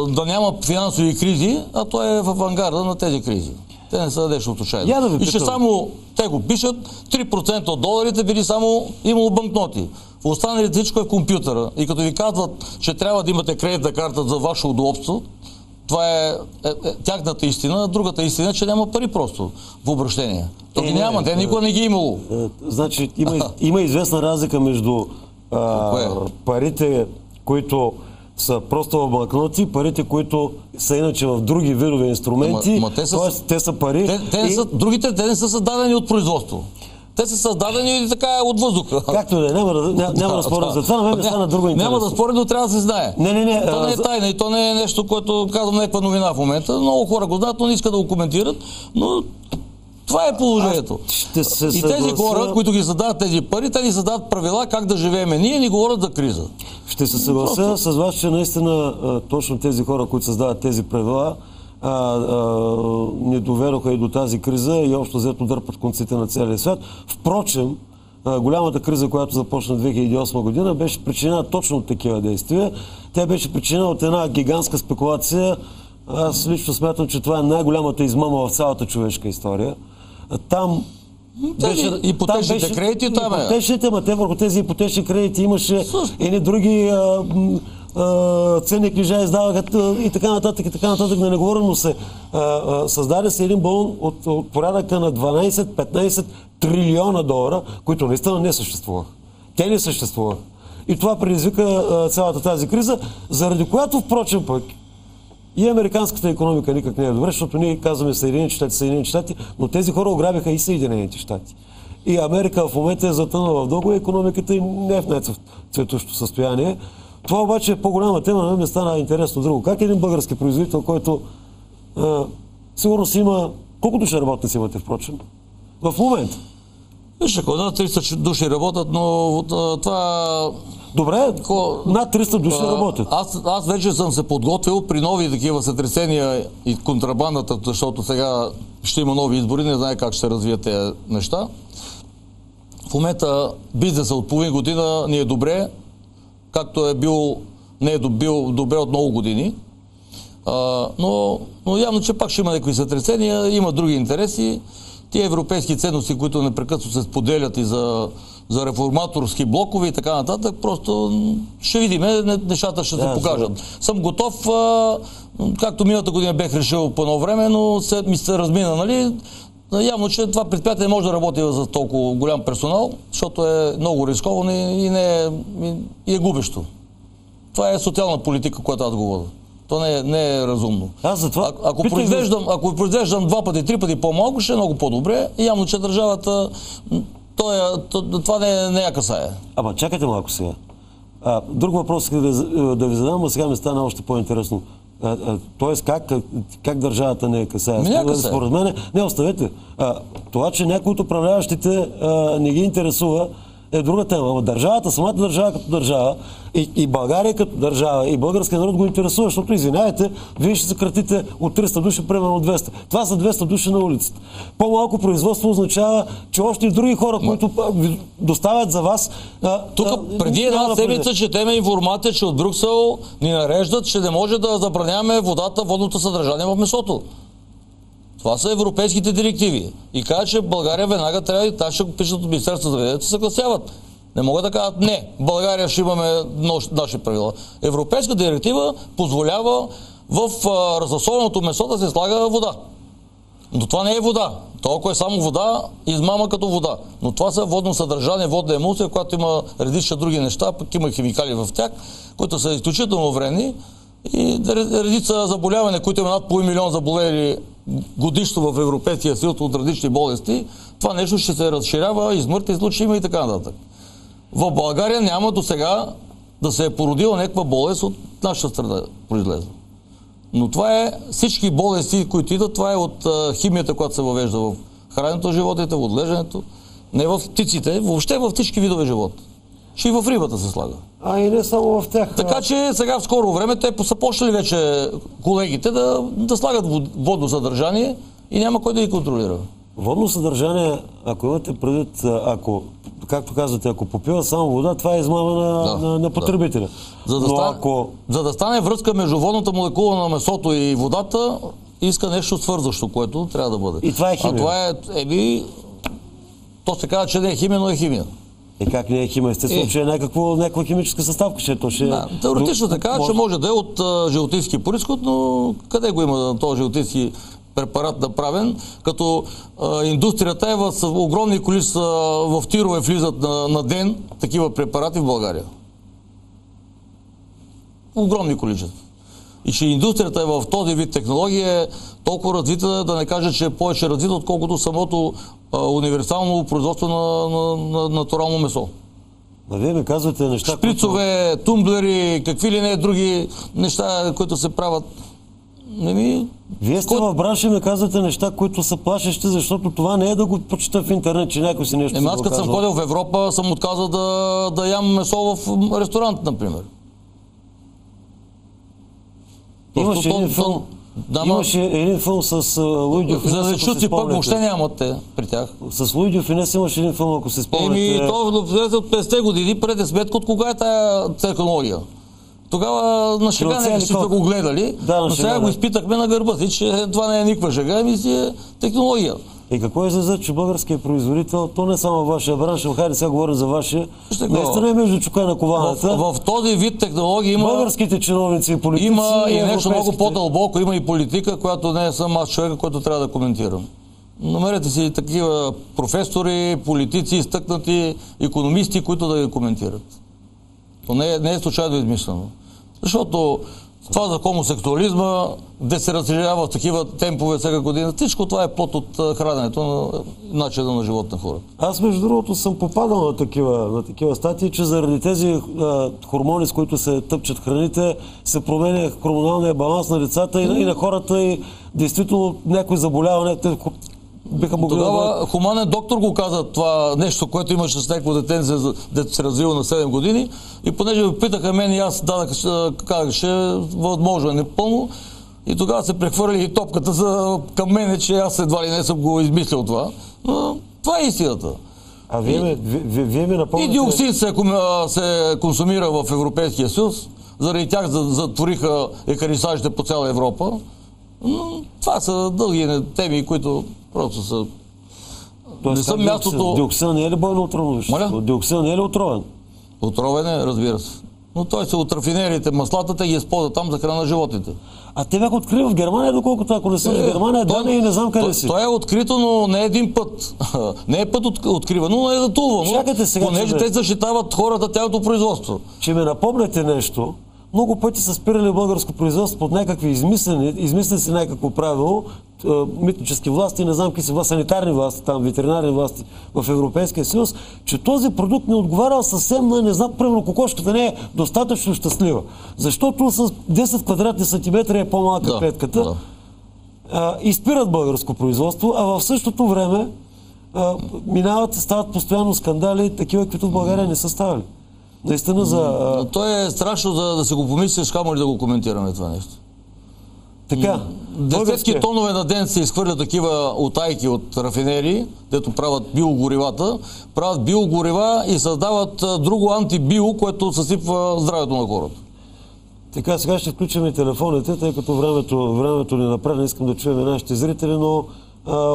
да няма финансови кризи, а той е в авангарда на тези кризи. Те не са нещо случайно. И ще само, те го пишат, 3% от доларите били само имало банкноти. В останалите всичко е в компютъра. И като ви казват, че трябва да имате кредитна карта за ваше удобство, това е тяхната истина. Другата истина е, че няма пари просто в обращение. То ги няма, те никога не ги имало. Значи има известна разлика между парите, които са просто в банкноти, парите, които са иначе в други видове инструменти, те са пари. Другите, те не са създадени от производство. Те са създадени така от въздуха. Както и да е, няма да спорим за това, на мен ми стана друго интересно. Няма да спорим, но трябва да се знае. То не е тайна и то не е нещо, което казвам някаква новина в момента. Много хора го знаят, но не искат да го коментират, но това е положението. И тези хора, които ги създават тези пари, те ни създават правила как да живеем. Ние ни говорят за криза. Ще се съглася с вас, че наистина точно тези хора, които създават тези правила, не доведоха и до тази криза и общо взето дърпат конците на целия свят. Впрочем, голямата криза, която започна 2008 година, беше причинена точно от такива действия. Тя беше причинена от една гигантска спекулация. Аз лично смятам, че това е най-голямата измама в цялата човешка история. Там Ипотечните кредити там е. Ипотечните, те върху тези ипотечни кредити имаше едни други ценни книжа издаваха и така нататък, да не говорим, но създаде се един балон от порядъка на 12-15 трилиона долара, които наистина не съществуваха. Те не съществуваха. И това предизвика цялата тази криза, заради която, впрочем пък, и американската икономика никак не е добре, защото ние казваме Съединените щати, но тези хора ограбиха и Съединените щати. И Америка в момента е затънала в дълго, икономиката и не е в най-цветущо състояние. Това обаче е по-голяма тема, на мен ми стана интересно друго. Как един български производител, който сигурно си има... Колко души работници имате, впрочем? В момента. Виж, ако над 300 души работят, но това... Добре, над 300 души работят. Аз вече съм се подготвил при нови такива сътресения и контрабандата, защото сега ще има нови избори, не знае как ще се развият тези неща. В момента бизнесът от половин година ни е добре, както не е бил добре от много години. Но явно, че пак ще има някакви сътресения, има други интереси. Тия европейски ценности, които непрекъснато се споделят и за реформаторски блокове и така нататък, просто ще видим, нещата ще се покажат. Съм готов, както миналата година бех решил по едно време, но ми се размина, нали? Явно, че това предприятие не може да работи за толкова голям персонал, защото е много рисковано и е губещо. Това е социална политика, която аз го водя. То не е разумно. Ако произвеждам 2 пъти, 3 пъти по-малко, ще е много по-добре. И явно, че държавата това не я касае. Ама чакайте малко сега. Друг въпрос исках да ви задам, а сега ми стана още по-интересно. Тоест, как държавата не я касае? Според мен, не оставете. Това, че някои от управляващите не ги интересува, е друга тема. Ама държавата, самата държава като държава и България като държава и българския народ го интересува, защото, извинявайте, вие ще съкратите от 300 души, примерно 200. Това са 200 души на улицата. По-малко производство означава, че още и други хора, които доставят за вас... Тук преди една седмица четеме информация, че от Брюксел ни нареждат, че не може да забраняваме водното съдържание в месото. Това са европейските директиви. И казват, че България веднага трябва и тази ще го пишат от Министерството за земеделието, се съгласяват. Не могат да кажат, не, в България ще имаме наши правила. Европейска директива позволява в разфасованото месо да се слага вода. Но това не е вода. Толкова е само вода, измама като вода. Но това са водно съдържание, водна емулсия, която има редица други неща, пък има химикали в тях, които са изключително вредни. И редица заболявания, които има над половин милион заболели годишно в Европейския съюз от различни болести, това нещо ще се разширява и смъртни случаи има и така нататък. В България няма до сега да се е породила някаква болест от нашата страна произлезла. Но това е всички болести, които идват, това е от химията, която се въвежда в храненето на животните, в отглеждането, не в птиците, въобще във всички видове живот. Ще и в рибата се слага. И не само в тях. Така че сега в скоро време те са почнали вече колегите да слагат водно съдържание и няма кой да ги контролира. Водно съдържание, ако имате предвид, както казвате, ако попива само вода, това е измама на потребителя. За да стане връзка между водната молекула на месото и водата, иска нещо свързващо, което трябва да бъде. И това е химия. А това то се казва, че не е химия, но е химия. Как не е химия? Естествено, че е някаква химическа съставка. Теоретично така, че може да е от животински произход, но къде го има този животински препарат направен, като индустрията е в огромни количества, в тирове влизат на ден такива препарати в България. Огромни количества. И че индустрията е в този вид технология е толкова развита, да не кажа, че е повече развита, отколкото самото универсално производство на натурално месо. Вие ми казвате неща, шприцове, тумблери, какви ли не други неща, които се правят. Вие сте в бранша и ми казвате неща, които са плашещи, защото това не е да го почета в интернет, че някой си нещо си го казва. Аз като съм ходил в Европа, съм отказал да ям месо в ресторант, например. Имаше един филм с Луи Дюфинес. За да чути пък въобще нямат те при тях. С Луи Дюфинес имаше един филм, ако се спомняте. То от 50-те години, преди сметка от кога е тая технология. Тогава на шега не сме го гледали, но сега го изпитахме на гърба си, че това не е никаква шега, ами си е технология. И какво излиза, че българският производител, то не само във вашия бранш, хайде сега говорим за вашия, наистина е между чука на кованата. В този вид технологии има... Българските чиновници и политици... Има и нещо много по-дълбоко, има и политика, която не съм аз човека, който трябва да коментирам. Намерете си такива професори, политици, изтъкнати, икономисти, които да ги коментират. То не е случайно измислено. Защото това за хомосексуализма, де се разширява в такива темпове всяка година, всичко това е плод от храненето на начина на живот на хората. Аз, между другото, съм попадал на такива статии, че заради тези хормони, с които се тъпчат храните, се променя хормоналния баланс на децата и на хората и действително някои заболявания биха могли Тогава хуманен доктор го каза това нещо, което имаше с някакво дете, дето се развива на 7 години и понеже ме питаха мен и аз казах, ще възможно е непълно и тогава се прехвърли и топката към мене, че аз едва ли не съм го измислил това. Но това е истината. А вие ми напомняте... И диоксин се консумира в Европейския съюз, заради тях затвориха екарисажите по цяла Европа. Но това са дълги теми, които просто са... Не съм мястото... Диоксин не е ли бойно отровен? Диоксин не е ли отровен? Отровен е, разбира се. Но той се от рафинериите, маслата, ги използват там за храна на животните. А те бяха открили в Германия, доколкото ако не съм в Германия, и не знам къде си. Той е открито, но не един път. Не е път откривано, но е затулвано. Чакайте сега, понеже те защитават хората, тяхното производство. Че ме напомняте нещо, много пъти са спирали българско производство под някакви измислени си някакво правило, митнически власти, не знам какви си санитарни власти, там ветеринарни власти в Европейския съюз, че този продукт не отговарял съвсем на, не знам, примерно кокошката не е достатъчно щастлива. Защото с 10 квадратни сантиметра е по-малка клетката. И спират българско производство, а в същото време минават и стават постоянно скандали, такива, които в България не са ставали. Наистина за... То е страшно да се го помислиш, камо ли да го коментираме това нещо. Така. Десетки тонове на ден се изхвърлят такива утайки от рафинерии, дето правят биогоривата, правят биогорива и създават друго антибио, което съсипва здравето на хората. Така, сега ще включим и телефоните, тъй като времето ни напредна, искам да чуем и нашите зрители, но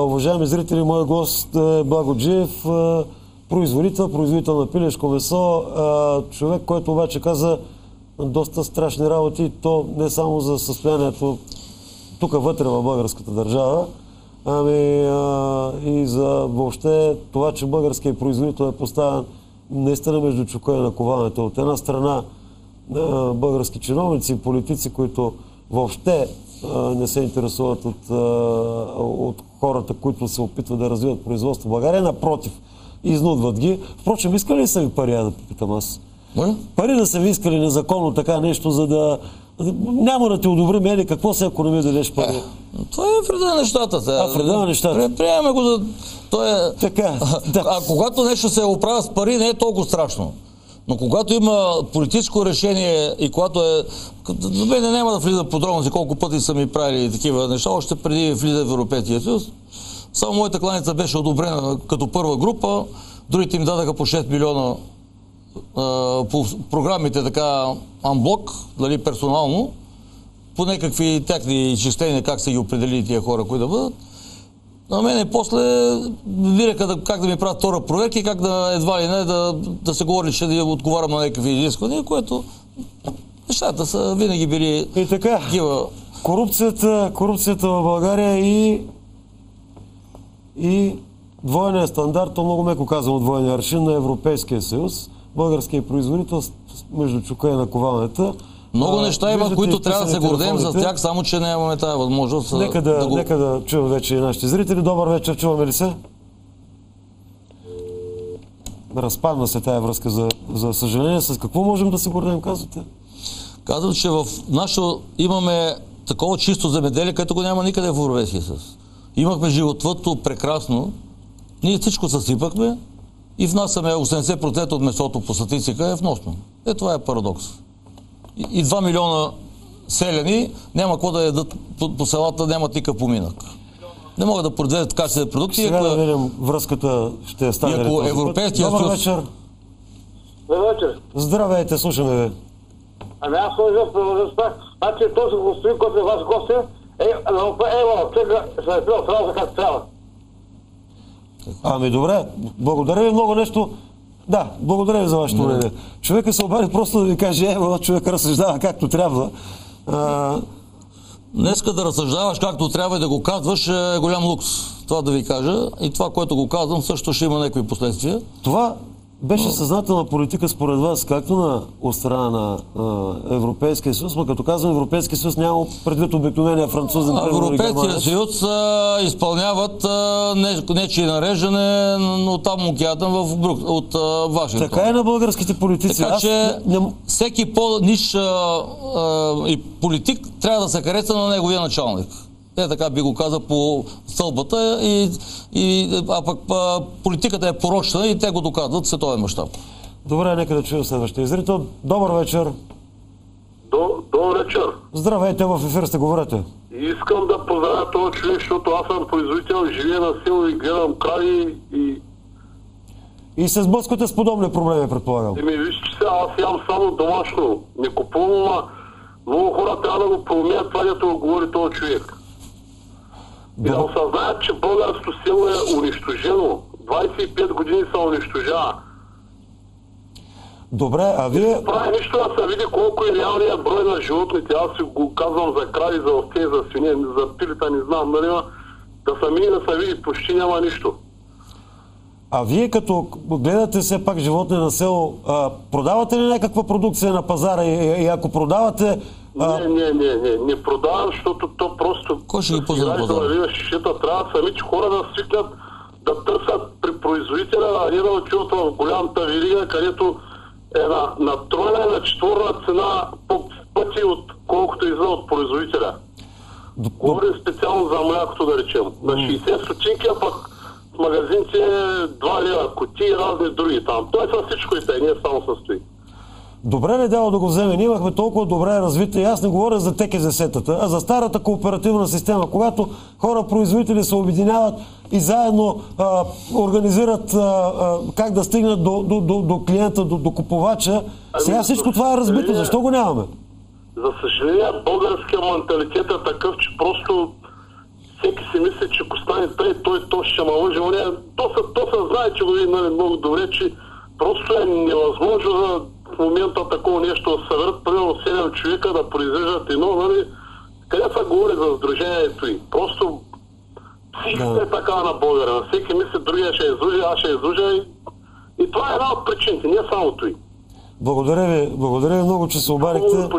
уважаеми зрители, моят гост е Благо Джиев, производител на пилешко месо, човек, който обаче каза доста страшни работи, то не само за състоянието тук вътре в българската държава, ами и за въобще това, че българският производител е поставен наистина между чука и накованието. От една страна български чиновници и политици, които въобще не се интересуват от хората, които се опитват да развиват производство в България, напротив, изнудват ги. Впрочем, искали ли са ви пари, да попитам аз? Пари да са ви искали незаконно така нещо, за да... Няма да те одобрим, или какво се, ако не ми дадеш пари? Това е вреда на нещата. Вреда на нещата. Приемаме го за... Така. А когато нещо се оправя с пари, не е толкова страшно. Но когато има политическо решение и когато е... За мен няма да влиза подробности колко пъти са ми правили такива неща, още преди влиза в Европейския съюз. Само моята кланица беше одобрена като първа група, другите им дадаха по 6 милиона по програмите така анблок, дали персонално, по някакви тяхни изчисления как са ги определили тия хора, които да бъдат. На мене после вираха как да ми правят втора проверка и как да едва ли не да се говори, че да отговарям на някакви изисквания, което нещата са винаги били и така, такива. Корупцията в България и двойният стандарт, то много меко казвам, двойния аршин на Европейския съюз, българският производител между чука и накованията. Много неща има, които трябва да се гордеем за тях, само че нямаме тази възможност. Нека да чуем вече и нашите зрители. Добър вечер, чуваме ли се? Разпадна се тая връзка, за съжаление. С какво можем да се гордеем, казвате? Казвам, че в нашо имаме такова чисто земеделие, което го няма никъде в Европейския съюз. Имахме животвъдство прекрасно, ние всичко съсипахме и внасяме 80% от месото по статистика е вносно. Това е парадокс. И 2 милиона селяни няма какво да ядат по селата, нямат никакъв поминък. Не могат да произведат качествени продукти. Сега да видим връзката ще стане. И ако Европейския съюз... Добър вечер. Добър вечер. Здравейте, слушаме ви. Ами аз съм за правозащита. Значи този господин, който е ваш гост, човека се е бил сразу как трябва. Ами добре, благодаря ви много нещо. Да, благодаря ви за вашето мнение. Човека се обади просто да ви каже, човека разсъждава както трябва. Днеска да разсъждаваш както трябва и да го казваш е голям лукс. Това да ви кажа. И това, което го казвам, също ще има някакви последствия. Това беше съзнателна политика според вас, както от страна на Европейския съюз, но като казвам Европейския съюз, няма предвид обикновения французен. Европейския съюз изпълняват нечие нареждане, но там океатъм от Вашингтон. Така е на българските политици. Така че всеки по-ниш и политик трябва да се хареса на неговия началник. Така би го казал по стълбата, а пък политиката е порочна и те го доказват в световен мащаб. Добре, нека да чуем следващия зрител. Добър вечер. Добър вечер. Здравейте, в ефир сте, говорете. Искам да поздравя този човек, защото аз съм производител, живея на село и гледам крави И се сблъсквате с подобни проблеми, предполагам. Виж, че сега аз ям само домашно. Не купувам, много хора трябва да го проумеят това, дето го говори този човек. И да осъзнаят, че българското село е унищожено. 25 години се унищожава. Добре, а вие... Прави нищо да се види колко е реалният брой на животните. Аз си го казвам за крави, за овце, за свине, за пилета, не знам, нали, да се мине да се види, почти няма нищо. А вие като гледате все пак животни на село, продавате ли някаква продукция на пазара и ако продавате... Не продавам, защото то просто... Кой ще ги пусне на пазара? Трябва самите хора да свикнат да търсят при производителя, а не да отиват в голямата верига, където е на тройна и на четворна цена по пъти от колкото излиза от производителя. Говорим специално за млякото, да речем. На 60 стотинки, а пък в магазинци 2 лева, кутии и разни други там. Той са всичко и те, не само състои. Добре не дяло да го вземе. Ние имахме толкова добре развита. Аз не говоря за ТКЗС-тата, а за старата кооперативна система, когато хора-производители се обединяват и заедно организират как да стигнат до клиента, до купувача. Сега всичко това е разбито. Защо го нямаме? За съжаление, българския менталитет е такъв, че просто всеки си мисли, че ако стане той ще ме лъжи. То се знае, че го види много добре, че просто е невъзможно в момента такова нещо да съберат примерно 7 човека да произвеждат едно, нали? Къде се говори за сдружението и просто психиката е такава на българина. Всеки мисли, другия ще излъжа, аз ще излъжа и това е една от причините, не само той. Благодаря ви много, че се обадихте.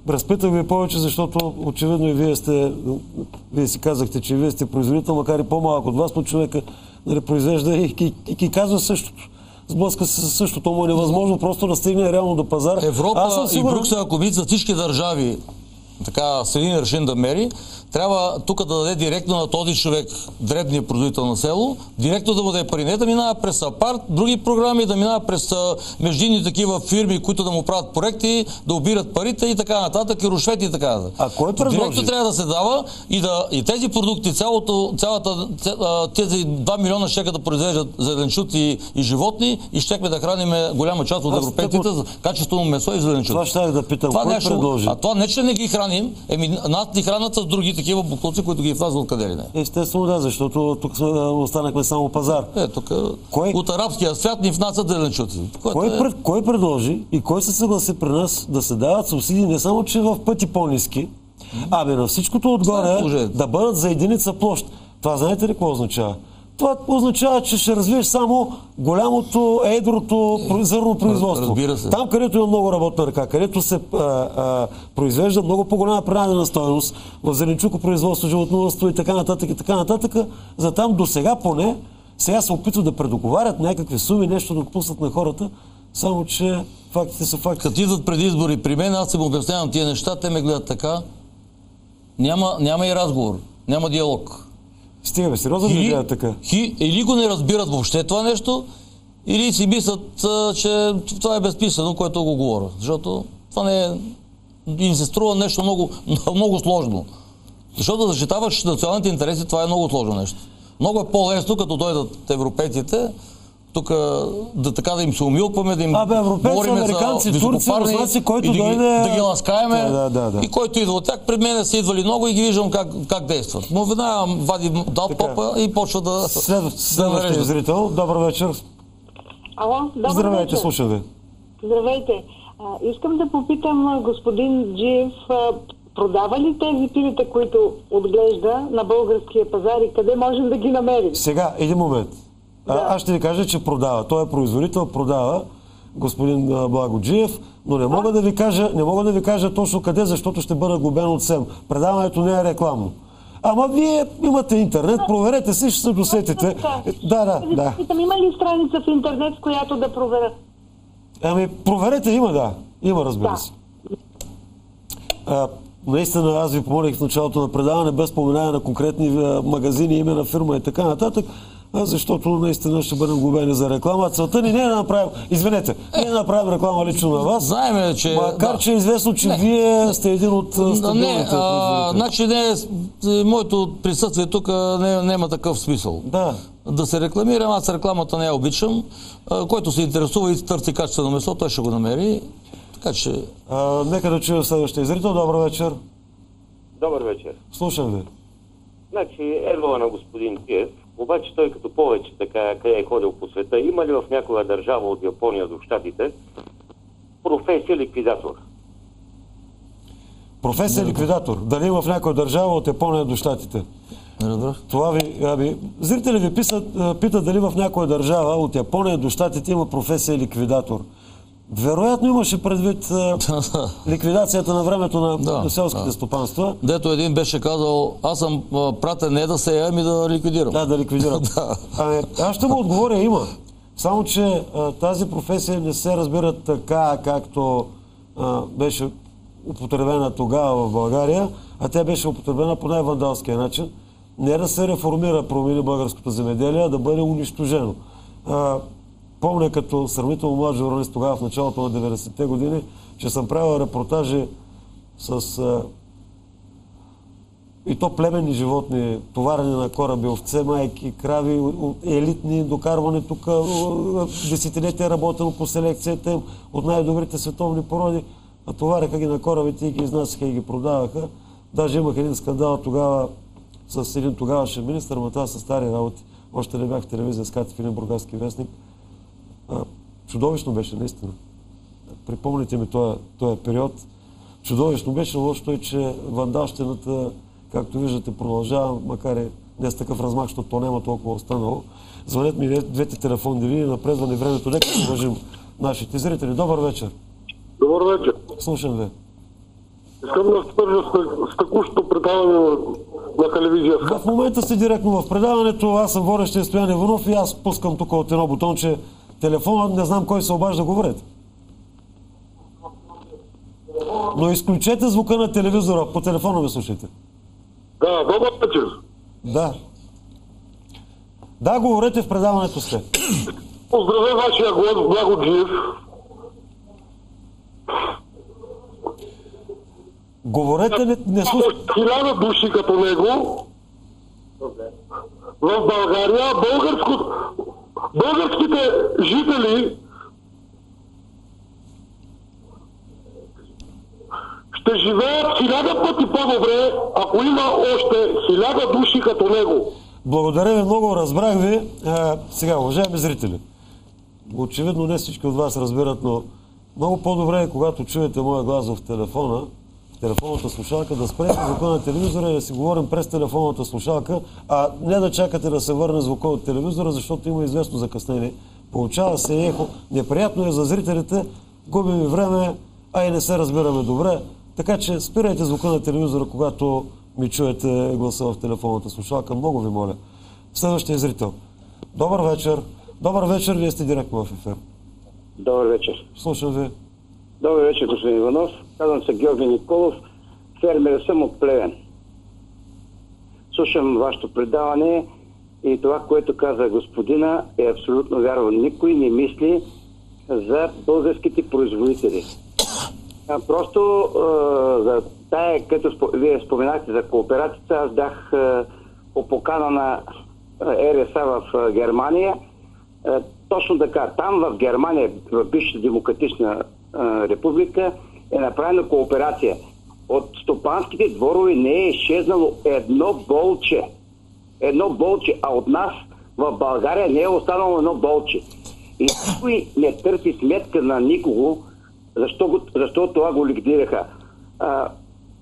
Разпитах ви повече, защото очевидно и вие си казахте, че вие сте производител, макар и по-малък от вас, но човека произвежда и казва същото. Сблъска се със същото, му е невъзможно просто да стигне реално до пазара. Европа и Брюксел, ако видят за всички държави така с един аршин да мери, трябва тук да даде директно на този човек, дребния производител на село, директно да му даде пари. Не да минава през АПАРТ, други програми, да минава през междинни такива фирми, които да му правят проекти, да обират парите и така нататък, и рушвети и така нататък. А кой предложи? Директно трябва да се дава и тези продукти, тези 2 милиона щека да произвеждат зеленчуци и животни и щехме да храним голяма част от европейците за качествено месо и зеленчуци. Това ще да питам, кой предложи? А това не че не ги храним, нас ни хранят с други такива буклуци, които ги влазват къде ли не. Естествено да, защото тук останахме само пазар. Тук от арабския свят ни внасят зеленчуци. Кой предложи и кой се съгласи при нас да се дават субсидии не само, че в пъти по-ниски, ами на всичкото отгоре да бъдат за единица площ. Това знаете ли какво означава? Това означава, че ще развиеш само голямото, едрото зърно производство. Там, където има много работна ръка, където се произвежда много по-голяма принадена стойност в зеленчукопроизводство, животновъдство и така нататък, за там до сега поне, сега се опитват да предоговарят някакви суми, нещо да отпуснат на хората, само че фактите са факти. Като идват преди избори при мен, аз им обяснявам тия неща, те ме гледат така, няма и разговор, няма диалог. Стига бе, сериозно ми гледат така. Или го не разбират въобще това нещо, или си мислят, че това е безписано, което го говоря. Защото това не е... им се струва нещо много, много сложно. Защото да защитаваш националните интереси, това е много сложно нещо. Много е по-лесно, като дойдат европейците, тук да им се умилкваме, да им европейци, говорим американци, за турци, руснаци, който да ги ласкаеме. Да. И който идва от тях, пред мен са идвали много и ги виждам как действат. Но веднага вади попа и почва да Следващия зрител. Добър вечер. Ало, добър Здравейте, вечер. слушам ви. Здравейте. Искам да попитам господин Джиев, продава ли тези пилета, които отглежда на българския пазар и къде можем да ги намерим? Сега, един момент. Да. Аз ще ви кажа, че продава. Той е производител, продава господин Благоджиев, но не мога да ви кажа точно къде, защото ще бъда глобен от СЕМ. Предаването не е рекламно. Ама вие имате интернет, проверете си, ще се досетите. Да. Има ли страница в интернет, в която да проверя? Ами, проверете, има, разбира се. Наистина, аз ви помолих в началото на предаване, без споменаване на конкретни магазини, име на фирма и така нататък, защото наистина ще бъдем глобени за реклама. Целта ни не е да направим, извинете, не е да направим реклама лично на вас, знаеме, че, макар че е известно, че вие сте един от стабилните. Значи моето присъствие тук няма такъв смисъл. Да се рекламирам, аз рекламата не я обичам. Който се интересува и търси качествено месо, той ще го намери. Така че... Нека да чуем следващия зрител. Добър вечер. Добър вечер. Слушам ви. Значи, едва на господин Киев, обаче той като повече така, къде е ходил по света, има ли в някоя държава от Япония до Щатите професия ликвидатор? Професия ликвидатор. Дали има в някоя държава от Япония до Щатите? Това зрители ви питат дали в някоя държава от Япония до Щатите има професия ликвидатор. Вероятно имаше предвид ликвидацията на времето на селските стопанства. Дето един беше казал, аз съм пратен не да сея, ами да ликвидирам. Да ликвидирам. Аз ще му отговоря, има. Само, че тази професия не се разбира така, както беше употребена тогава в България, а тя беше употребена по най-вандалския начин. Не да се реформира, промени българското земеделие, а да бъде унищожено. Помня като сравнително млад журналист тогава в началото на 90-те години, че съм правил репортажи с и то племенни животни, товарени на кораби, овце, майки, крави, елитни, докарване тук, десетилетия работено по селекцията им от най-добрите световни породи, а товареха ги на корабите и ги изнасяха и ги продаваха. Даже имах един скандал тогава с един тогавашен министър, но това са стари работи. Още не бях в телевизия с Кати Филин, Бургаски вестник. Чудовищно беше, наистина. Припомните ми този период. Чудовищно беше, лошото е, че вандалщината, както виждате, продължава, макар и не с такъв размах, защото то няма толкова останало. Звънят ми двете телефонни линии, напредване времето, нека да уважим нашите зрители. Добър вечер. Добър вечер. Слушам ви. Искам да свържа с текущото предаване на телевизия. В момента сте директно в предаването, аз съм водещия Стоян Иванов и аз пускам тук от едно бутонче телефона, не знам кой се обажда, говорете. Но изключете звука на телевизора, по телефона ме слушайте. Да, добър вечер. Да, говорете, в предаването сте. Поздравя вашия гост, Благоджиев. Говорете, не слушате. 1000 души като него. В България българските жители ще живеят 1000 пъти по-добре, ако има още 1000 души като него. Благодаря ви много, разбрах ви. Сега, уважаеми зрители, очевидно не всички от вас разбират, но много по-добре е, когато чуете моя глас в телефона, в телефонната слушалка, да спрете звука на телевизора и да си говорим през телефонната слушалка, а не да чакате да се върне звука от телевизора, защото има известно закъснение. Получава се ехо. Неприятно е за зрителите, губим време, а и не се разбираме добре. Така че спирайте звука на телевизора, когато ми чуете гласа в телефонната слушалка. Много ви моля. Следващия зрител. Добър вечер. Добър вечер, вие сте директно в ефир. Добър вечер. Слушам ви. Добър вечер, господин Иванов. Казвам се Георги Николов. Фермер съм от Плевен. Слушам вашето предаване и това, което каза господина, е абсолютно вярно. Никой не мисли за българските производители. Просто за тая, като вие споменахте за кооперацията, аз бях по покана на РСА в Германия. Точно така. Там в Германия, в бившата демократична република, е направена кооперация. От стопанските дворове не е изчезнало едно болче. Едно болче, а от нас в България не е останало едно болче. И никой не търси сметка на никого, защо това го ликвидираха.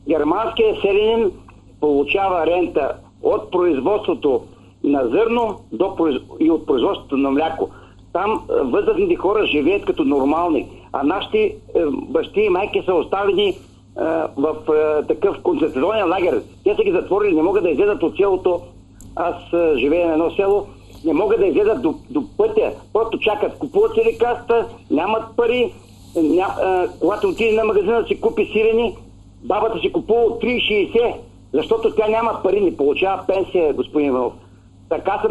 Германският селянин получава рента от производството на зърно и от производството на мляко. Там възрастните хора живеят като нормални, а нашите бащи и майки са оставени в такъв концентрационен лагер. Те са ги затворили, не могат да излезат от селото. Аз живея на едно село, не могат да излезат до пътя. Просто чакат, купуват си лекарства, нямат пари. Когато отиде на магазина да си купи сирени, бабата си купува 3,60, защото тя няма пари, не получава пенсия, господин Иванов. Така са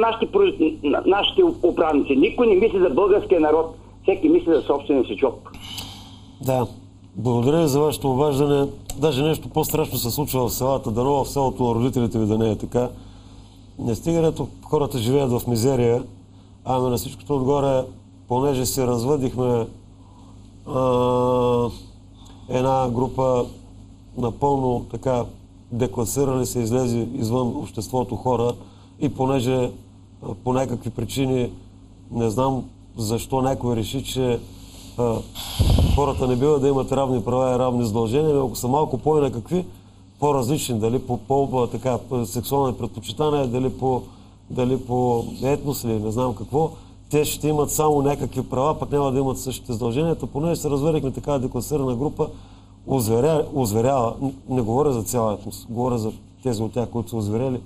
нашите управници. Никой не мисли за българския народ. Всеки мисли за собствения си джоб. Да. Благодаря ви за вашето обаждане. Даже нещо по-страшно се случва в селата. Дано в селото на родителите ви да не е така. Не стига, дето хората живеят в мизерия, ами на всичкото отгоре, понеже се развъдихме една група напълно така декласирали се, излезе извън обществото хора и понеже по някакви причини, не знам защо някой реши, че хората не бива да имат равни права и равни задължения, но ако са малко по-някакви, по-различни, дали по така сексуални предпочитания, дали по етнос или не знам какво, те ще имат само някакви права, пък няма да имат същите задължения. Понеже се разварихме такава декласирана група, озверява, не говоря за цяла етнос, говоря за тези от тях, които са озверели,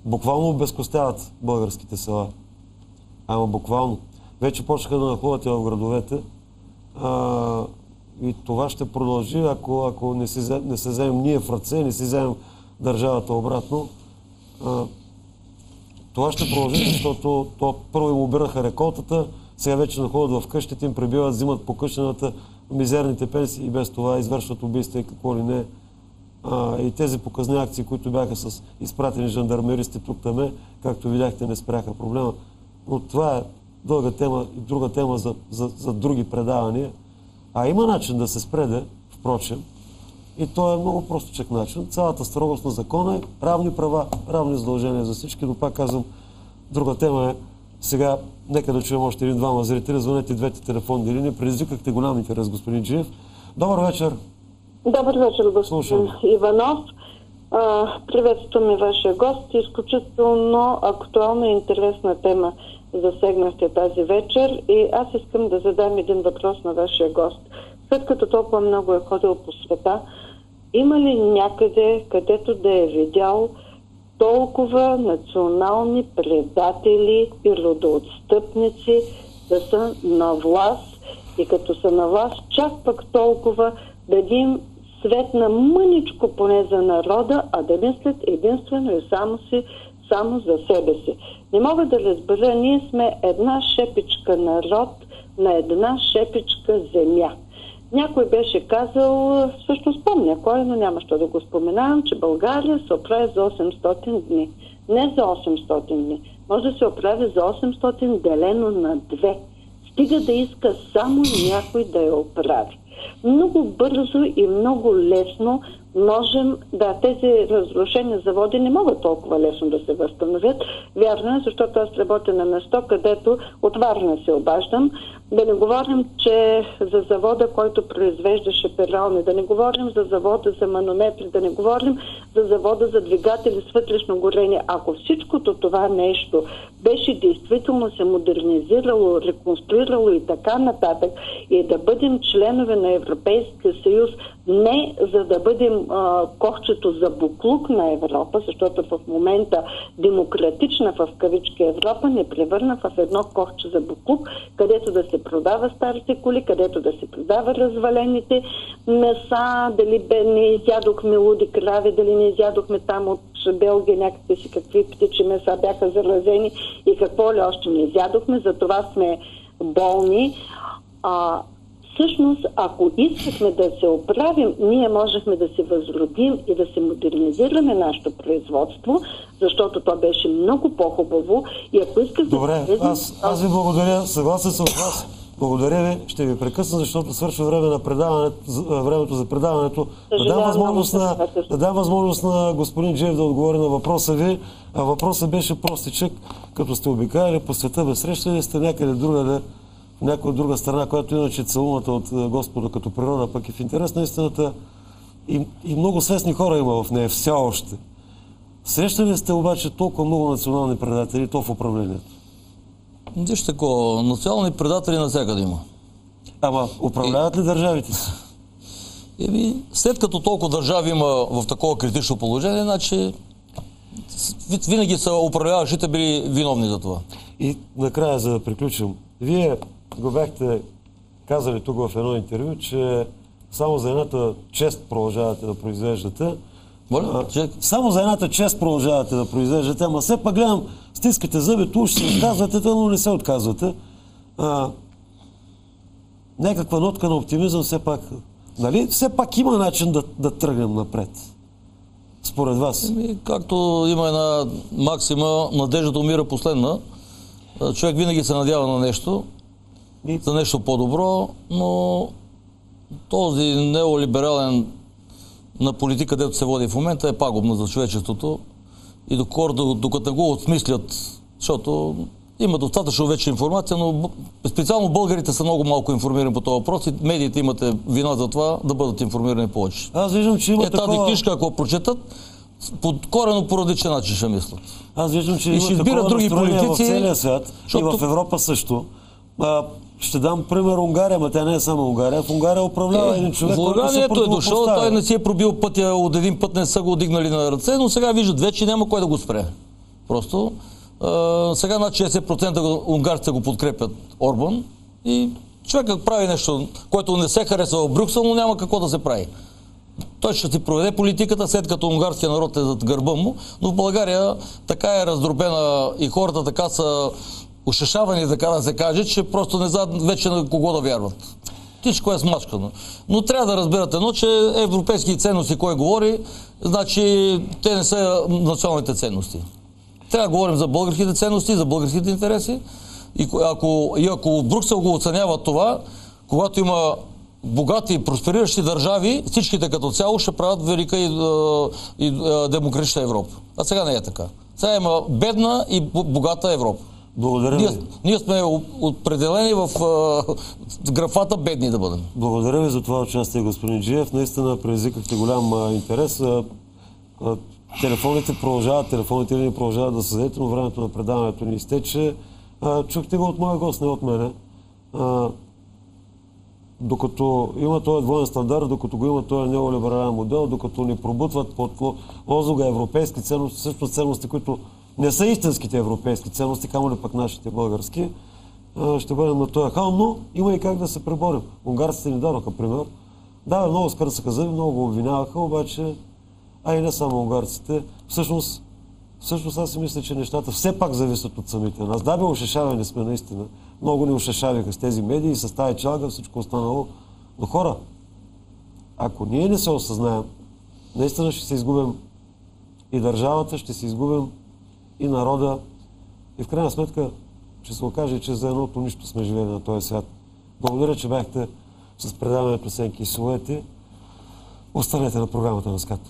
буквално обезкостяват българските села. Ама буквално. Вече почнаха да нахлуват и в градовете. И това ще продължи, ако не се вземем ние в ръце, не си вземем държавата обратно. Това ще продължи, защото първо им обираха реколтата, сега вече находят в къщите, им пребиват, взимат по къщената мизерните пенсии и без това извършват убийства и какво ли не. И тези показни акции, които бяха с изпратени жандармеристи тук-таме, както видяхте, не спряха проблема. Но това е дълга тема и друга тема за други предавания. Има начин да се спреде, впрочем, и то е много простичък начин. Цялата строгост на закона е равни права, равни задължения за всички, но пак казвам, друга тема е сега, нека да чуем още един-двама зрители, звънете двете телефонни линии, предизвикахте голям интерес, господин Джиев. Добър вечер. Добър вечер, господин Иванов. Приветствам и вашия гост. Изключително актуална и интересна тема засегнахте тази вечер и аз искам да задам един въпрос на вашия гост. След като толкова много е ходил по света, има ли някъде, където да е видял толкова национални предатели и родоотстъпници да са на власт и като са на власт, чак пък толкова да им светна мъничко поне за народа, а да мислят единствено и само за себе си. Не мога да разбера, ние сме една шепичка народ на една шепичка земя. Някой беше казал, всъщност помня кой, но няма що да го споменавам, че България се оправи за 800 дни. Не за 800 дни. Може да се оправи за 800 делено на 2. Стига да иска само някой да я оправи. Много бързо и много лесно можем тези разрушени заводи не могат толкова лесно да се възстановят. Вярно е, защото аз работя на место, където от Варна се обаждам. Да не говорим, че за завода, който произвеждаше перални, да не говорим за завода за манометри, да не говорим за завода за двигатели с вътрешно горение. Ако всичкото това нещо беше действително се модернизирало, реконструирало и така нататък, и да бъдем членове на Европейския съюз, не за да бъдем кохчето за буклук на Европа, защото в момента демократична в кавички Европа не превърна в едно кохче за буклук, където да се продава старите коли, където да се продава развалените меса, дали не изядохме луди крави, дали не изядохме там от Белгия някакви си какви птичи меса бяха заразени и какво ли още не изядохме, за това сме болни. Всъщност, ако искахме да се оправим, ние можехме да се възродим и да се модернизираме нашето производство, защото то беше много по-хубаво. И ако исках Добре, аз ви благодаря, съгласен съм с вас. Благодаря ви, ще ви прекъсна, защото свършва времето за предаването. Да дам възможност на господин Джиев да отговори на въпроса ви. А въпросът беше простичък, като сте обикаляли по света, безсрещали сте някъде другаде, в някоя друга страна, която иначе целуната от Господа като природа, пък и в интерес на истината и много свестни хора има в нея все още. Срещали сте обаче толкова много национални предатели, то в управлението? Вижте, национални предатели навсякъде има. Ама управляват ли държавите си? След като толкова държави има в такова критично положение, значи винаги са управляващите били виновни за това. И накрая, за да приключим, вие го бяхте казали тук в едно интервю, че само за едната чест продължавате да произвеждате. Само за едната чест продължавате да произвеждате, ама все пак гледам, стискате зъби, уж се отказвате, но не се отказвате. Някаква нотка на оптимизъм все пак, нали? Все пак има начин да тръгнем напред. Според вас. Както има една максима, надеждата умира последна. Човек винаги се надява на нещо, за нещо по-добро, но този неолиберален на политика, дето се води в момента, е пагубна за човечеството. И докато го отсмислят, защото има достатъчно вече информация, но специално българите са много малко информирани по този въпрос и медиите имате вина за това да бъдат информирани повече. Аз виждам, че има тази книжка, ако прочетат, коренно по различен начин ще мислят. Аз виждам, че има такова други настроение политици, в целия свят и в Европа също. Ще дам пример Унгария, но тя не е само Унгария. В Унгария управлява един човек, който се противопоставя. Дошъл, той не си е пробил пътя от един път, не са го дигнали на ръце, но сега виждат вече няма кой да го спре. Просто сега над 60% унгарците го подкрепят Орбан и човекът прави нещо, което не се харесва в Брюксел, но няма какво да се прави. Той ще си проведе политиката, след като унгарския народ е зад гърба му, но в България така е раздробена и хората така са ушешавани, така да се каже, че просто не знаят вече на кого да вярват. Всичко е смачкано. Но трябва да разберат едно, че европейски ценности, кой говори, значи те не са националните ценности. Трябва да говорим за българските ценности, за българските интереси. И ако Брюксел го оценява това, когато има богати и проспериращи държави, всичките като цяло ще правят велика и демократична Европа. А сега не е така. Сега има бедна и богата Европа. Благодаря ви. Ние сме определени в графата бедни да бъдем. Благодаря ви за това участие, господин Джиев. Наистина предизвикахте голям интерес. Телефоните ни продължават да се заедете, но времето на предаването ни изтече. Чухте го от моя гост, не от мене. Докато има този двоен стандарт, докато го има този неолиберален модел, докато ни пробутват под лозунга европейски ценности, също ценности, които не са истинските европейски ценности, камо ли пък нашите български, ще бъдем на този хал, но има и как да се преборим. Унгарците ни дадоха пример. Да, много скърцаха зъби, много го обвиняваха, обаче, и не само унгарците. Всъщност аз си мисля, че нещата все пак зависят от самите нас. Да, ушешавани сме наистина. Много ни ушешавиха с тези медии, с тази чалга, всичко останало. Но хора, ако ние не се осъзнаем, наистина ще се изгубим и държавата, ще се изгубим и народа. И в крайна сметка ще се окаже, че за едното нищо сме живели на този свят. Благодаря, че бяхте с предаването Сенки и силуети. Останете на програмата на СКАТ.